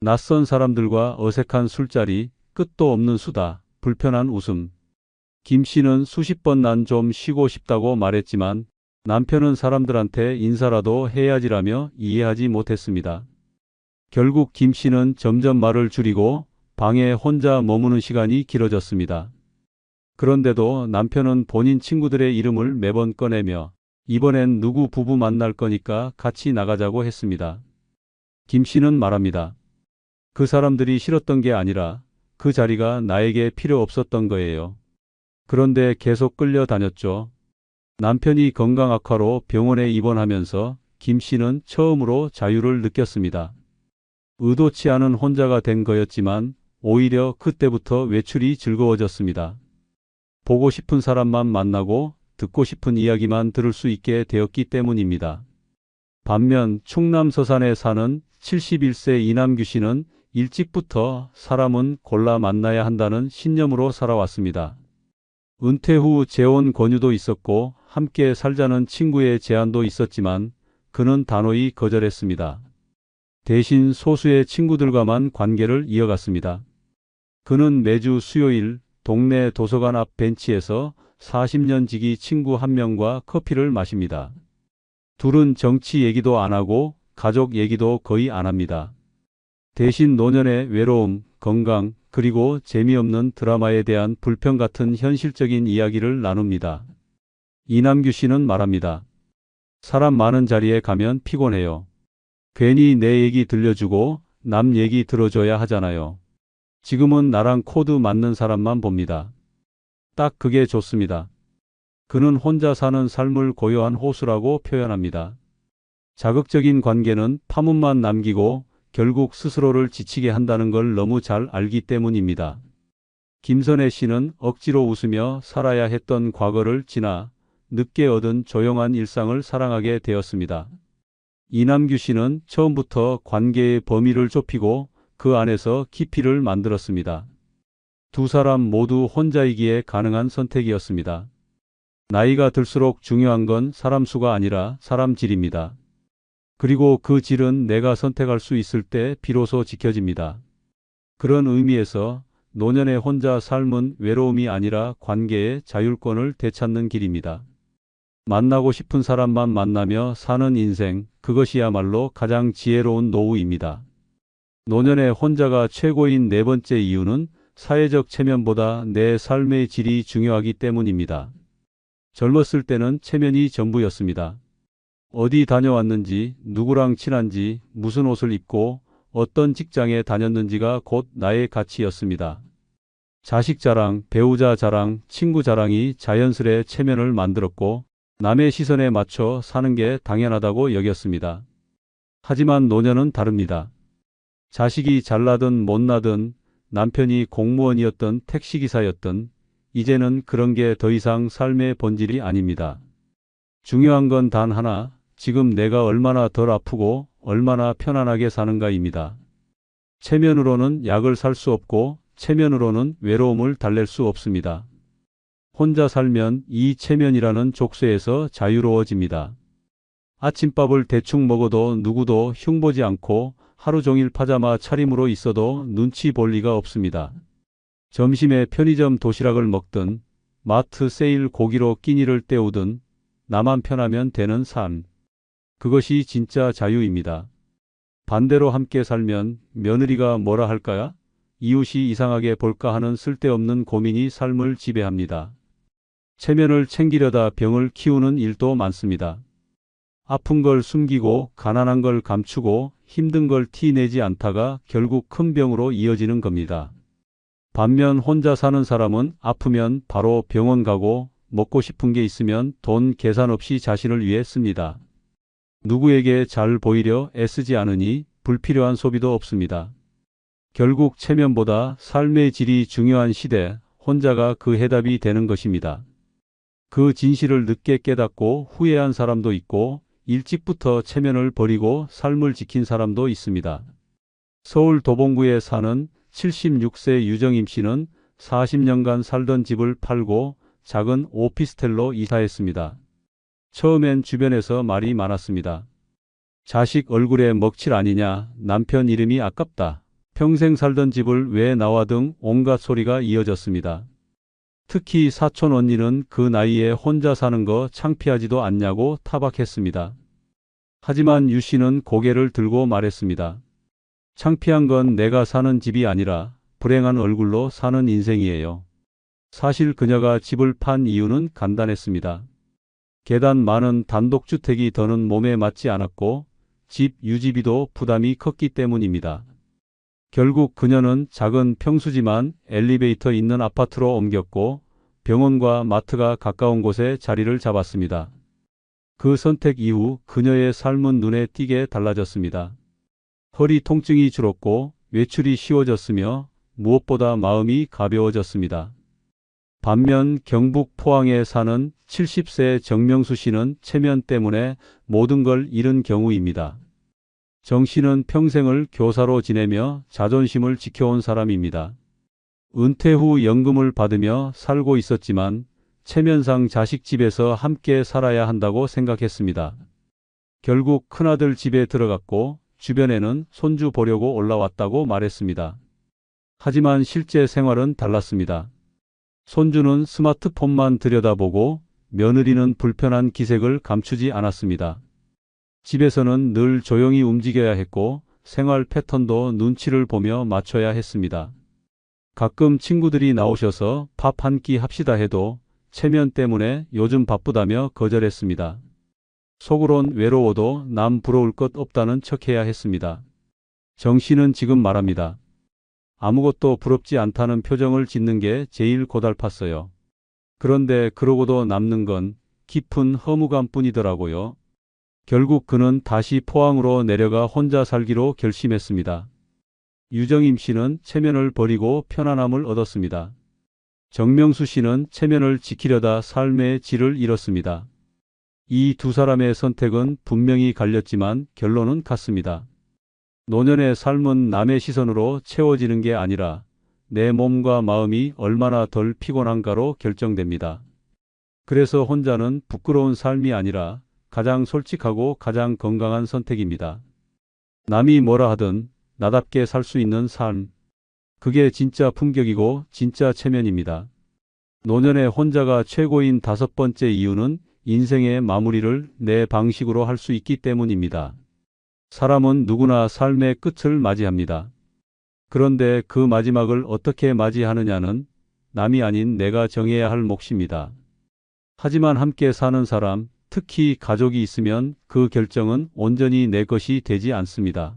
낯선 사람들과 어색한 술자리, 끝도 없는 수다, 불편한 웃음. 김 씨는 수십 번 난 좀 쉬고 싶다고 말했지만 남편은 사람들한테 인사라도 해야지라며 이해하지 못했습니다. 결국 김 씨는 점점 말을 줄이고 방에 혼자 머무는 시간이 길어졌습니다. 그런데도 남편은 본인 친구들의 이름을 매번 꺼내며 이번엔 누구 부부 만날 거니까 같이 나가자고 했습니다. 김 씨는 말합니다. 그 사람들이 싫었던 게 아니라 그 자리가 나에게 필요 없었던 거예요. 그런데 계속 끌려다녔죠. 남편이 건강 악화로 병원에 입원하면서 김 씨는 처음으로 자유를 느꼈습니다. 의도치 않은 혼자가 된 거였지만 오히려 그때부터 외출이 즐거워졌습니다. 보고 싶은 사람만 만나고 듣고 싶은 이야기만 들을 수 있게 되었기 때문입니다. 반면 충남 서산에 사는 71세 이남규 씨는 일찍부터 사람은 골라 만나야 한다는 신념으로 살아왔습니다. 은퇴 후 재혼 권유도 있었고 함께 살자는 친구의 제안도 있었지만 그는 단호히 거절했습니다. 대신 소수의 친구들과만 관계를 이어갔습니다. 그는 매주 수요일 동네 도서관 앞 벤치에서 40년 지기 친구 한 명과 커피를 마십니다. 둘은 정치 얘기도 안 하고 가족 얘기도 거의 안 합니다. 대신 노년의 외로움, 건강, 그리고 재미없는 드라마에 대한 불평 같은 현실적인 이야기를 나눕니다. 이남규 씨는 말합니다. 사람 많은 자리에 가면 피곤해요. 괜히 내 얘기 들려주고 남 얘기 들어줘야 하잖아요. 지금은 나랑 코드 맞는 사람만 봅니다. 딱 그게 좋습니다. 그는 혼자 사는 삶을 고요한 호수라고 표현합니다. 자극적인 관계는 파문만 남기고 결국 스스로를 지치게 한다는 걸 너무 잘 알기 때문입니다. 김선혜 씨는 억지로 웃으며 살아야 했던 과거를 지나 늦게 얻은 조용한 일상을 사랑하게 되었습니다. 이남규 씨는 처음부터 관계의 범위를 좁히고 그 안에서 깊이를 만들었습니다. 두 사람 모두 혼자이기에 가능한 선택이었습니다. 나이가 들수록 중요한 건 사람 수가 아니라 사람 질입니다. 그리고 그 질은 내가 선택할 수 있을 때 비로소 지켜집니다. 그런 의미에서 노년의 혼자 삶은 외로움이 아니라 관계의 자율권을 되찾는 길입니다. 만나고 싶은 사람만 만나며 사는 인생, 그것이야말로 가장 지혜로운 노후입니다. 노년의 혼자가 최고인 네 번째 이유는 사회적 체면보다 내 삶의 질이 중요하기 때문입니다. 젊었을 때는 체면이 전부였습니다. 어디 다녀왔는지, 누구랑 친한지, 무슨 옷을 입고 어떤 직장에 다녔는지가 곧 나의 가치였습니다. 자식 자랑, 배우자 자랑, 친구 자랑이 자연스레 체면을 만들었고 남의 시선에 맞춰 사는 게 당연하다고 여겼습니다. 하지만 노년은 다릅니다. 자식이 잘나든 못나든 남편이 공무원이었든 택시기사였든 이제는 그런 게 더 이상 삶의 본질이 아닙니다. 중요한 건 단 하나, 지금 내가 얼마나 덜 아프고 얼마나 편안하게 사는가입니다. 체면으로는 약을 살 수 없고 체면으로는 외로움을 달랠 수 없습니다. 혼자 살면 이 체면이라는 족쇄에서 자유로워집니다. 아침밥을 대충 먹어도 누구도 흉보지 않고 하루 종일 파자마 차림으로 있어도 눈치 볼 리가 없습니다. 점심에 편의점 도시락을 먹든 마트 세일 고기로 끼니를 때우든 나만 편하면 되는 삶. 그것이 진짜 자유입니다. 반대로 함께 살면 며느리가 뭐라 할까요? 이웃이 이상하게 볼까 하는 쓸데없는 고민이 삶을 지배합니다. 체면을 챙기려다 병을 키우는 일도 많습니다. 아픈 걸 숨기고 가난한 걸 감추고 힘든 걸 티내지 않다가 결국 큰 병으로 이어지는 겁니다. 반면 혼자 사는 사람은 아프면 바로 병원 가고 먹고 싶은 게 있으면 돈 계산 없이 자신을 위해 씁니다. 누구에게 잘 보이려 애쓰지 않으니 불필요한 소비도 없습니다. 결국 체면보다 삶의 질이 중요한 시대, 혼자가 그 해답이 되는 것입니다. 그 진실을 늦게 깨닫고 후회한 사람도 있고 일찍부터 체면을 버리고 삶을 지킨 사람도 있습니다. 서울 도봉구에 사는 76세 유정임 씨는 40년간 살던 집을 팔고 작은 오피스텔로 이사했습니다. 처음엔 주변에서 말이 많았습니다. 자식 얼굴에 먹칠 아니냐, 남편 이름이 아깝다, 평생 살던 집을 왜 나와 등 온갖 소리가 이어졌습니다. 특히 사촌 언니는 그 나이에 혼자 사는 거 창피하지도 않냐고 타박했습니다. 하지만 유 씨는 고개를 들고 말했습니다. 창피한 건 내가 사는 집이 아니라 불행한 얼굴로 사는 인생이에요. 사실 그녀가 집을 판 이유는 간단했습니다. 계단 많은 단독주택이 더는 몸에 맞지 않았고 집 유지비도 부담이 컸기 때문입니다. 결국 그녀는 작은 평수지만 엘리베이터 있는 아파트로 옮겼고 병원과 마트가 가까운 곳에 자리를 잡았습니다. 그 선택 이후 그녀의 삶은 눈에 띄게 달라졌습니다. 허리 통증이 줄었고 외출이 쉬워졌으며 무엇보다 마음이 가벼워졌습니다. 반면 경북 포항에 사는 70세 정명수 씨는 체면 때문에 모든 걸 잃은 경우입니다. 정 씨는 평생을 교사로 지내며 자존심을 지켜온 사람입니다. 은퇴 후 연금을 받으며 살고 있었지만 체면상 자식 집에서 함께 살아야 한다고 생각했습니다. 결국 큰아들 집에 들어갔고 주변에는 손주 보려고 올라왔다고 말했습니다. 하지만 실제 생활은 달랐습니다. 손주는 스마트폰만 들여다보고 며느리는 불편한 기색을 감추지 않았습니다. 집에서는 늘 조용히 움직여야 했고 생활 패턴도 눈치를 보며 맞춰야 했습니다. 가끔 친구들이 나오셔서 밥 한 끼 합시다 해도 체면 때문에 요즘 바쁘다며 거절했습니다. 속으론 외로워도 남 부러울 것 없다는 척해야 했습니다. 정 씨는 지금 말합니다. 아무것도 부럽지 않다는 표정을 짓는 게 제일 고달팠어요. 그런데 그러고도 남는 건 깊은 허무감뿐이더라고요. 결국 그는 다시 포항으로 내려가 혼자 살기로 결심했습니다. 유정임 씨는 체면을 버리고 편안함을 얻었습니다. 정명수 씨는 체면을 지키려다 삶의 질을 잃었습니다. 이 두 사람의 선택은 분명히 갈렸지만 결론은 같습니다. 노년의 삶은 남의 시선으로 채워지는 게 아니라 내 몸과 마음이 얼마나 덜 피곤한가로 결정됩니다. 그래서 혼자는 부끄러운 삶이 아니라 가장 솔직하고 가장 건강한 선택입니다. 남이 뭐라 하든 나답게 살 수 있는 삶. 그게 진짜 품격이고 진짜 체면입니다. 노년의 혼자가 최고인 5번째 이유는 인생의 마무리를 내 방식으로 할 수 있기 때문입니다. 사람은 누구나 삶의 끝을 맞이합니다. 그런데 그 마지막을 어떻게 맞이하느냐는 남이 아닌 내가 정해야 할 몫입니다. 하지만 함께 사는 사람, 특히 가족이 있으면 그 결정은 온전히 내 것이 되지 않습니다.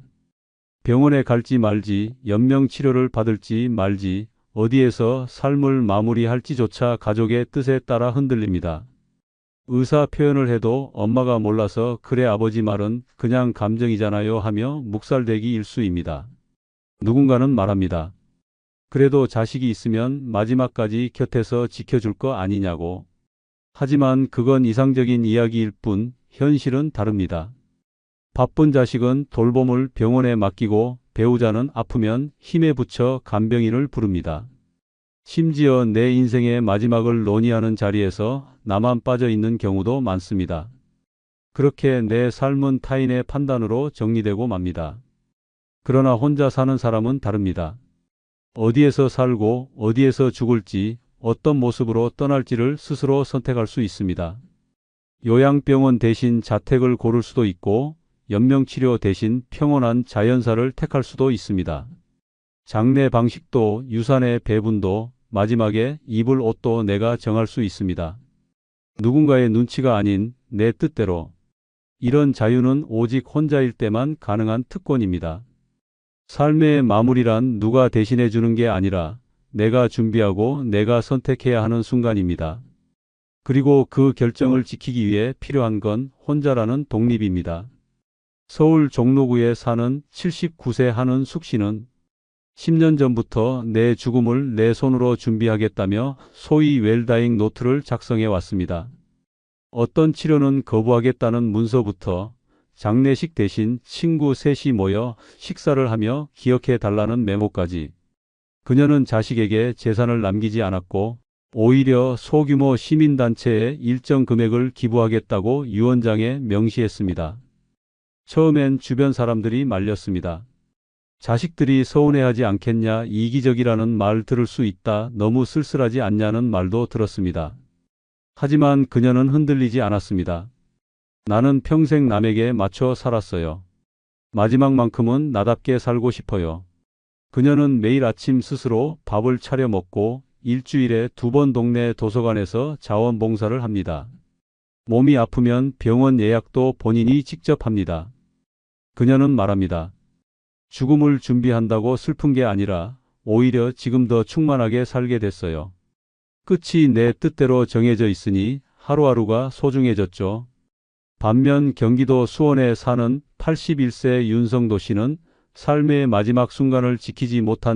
병원에 갈지 말지, 연명치료를 받을지 말지, 어디에서 삶을 마무리할지조차 가족의 뜻에 따라 흔들립니다. 의사 표현을 해도 엄마가 몰라서 그래 아버지 말은 그냥 감정이잖아요 하며 묵살대기 일수입니다. 누군가는 말합니다. 그래도 자식이 있으면 마지막까지 곁에서 지켜줄 거 아니냐고. 하지만 그건 이상적인 이야기일 뿐 현실은 다릅니다. 바쁜 자식은 돌봄을 병원에 맡기고 배우자는 아프면 힘에 부쳐 간병인을 부릅니다. 심지어 내 인생의 마지막을 논의하는 자리에서 나만 빠져 있는 경우도 많습니다. 그렇게 내 삶은 타인의 판단으로 정리되고 맙니다. 그러나 혼자 사는 사람은 다릅니다. 어디에서 살고 어디에서 죽을지 어떤 모습으로 떠날지를 스스로 선택할 수 있습니다. 요양병원 대신 자택을 고를 수도 있고 연명치료 대신 평온한 자연사를 택할 수도 있습니다. 장례 방식도 유산의 배분도 마지막에 입을 옷도 내가 정할 수 있습니다. 누군가의 눈치가 아닌 내 뜻대로. 이런 자유는 오직 혼자일 때만 가능한 특권입니다. 삶의 마무리란 누가 대신해 주는 게 아니라 내가 준비하고 내가 선택해야 하는 순간입니다. 그리고 그 결정을 지키기 위해 필요한 건 혼자라는 독립입니다. 서울 종로구에 사는 79세 한은숙 씨는 10년 전부터 내 죽음을 내 손으로 준비하겠다며 소위 웰다잉 노트를 작성해 왔습니다. 어떤 치료는 거부하겠다는 문서부터 장례식 대신 친구 셋이 모여 식사를 하며 기억해 달라는 메모까지. 그녀는 자식에게 재산을 남기지 않았고 오히려 소규모 시민단체에 일정 금액을 기부하겠다고 유언장에 명시했습니다. 처음엔 주변 사람들이 말렸습니다. 자식들이 서운해하지 않겠냐, 이기적이라는 말 들을 수 있다, 너무 쓸쓸하지 않냐는 말도 들었습니다. 하지만 그녀는 흔들리지 않았습니다. 나는 평생 남에게 맞춰 살았어요. 마지막만큼은 나답게 살고 싶어요. 그녀는 매일 아침 스스로 밥을 차려 먹고 일주일에 2번 동네 도서관에서 자원봉사를 합니다. 몸이 아프면 병원 예약도 본인이 직접 합니다. 그녀는 말합니다. 죽음을 준비한다고 슬픈 게 아니라 오히려 지금 더 충만하게 살게 됐어요. 끝이 내 뜻대로 정해져 있으니 하루하루가 소중해졌죠. 반면 경기도 수원에 사는 81세 윤성도 씨는 삶의 마지막 순간을 지키지 못한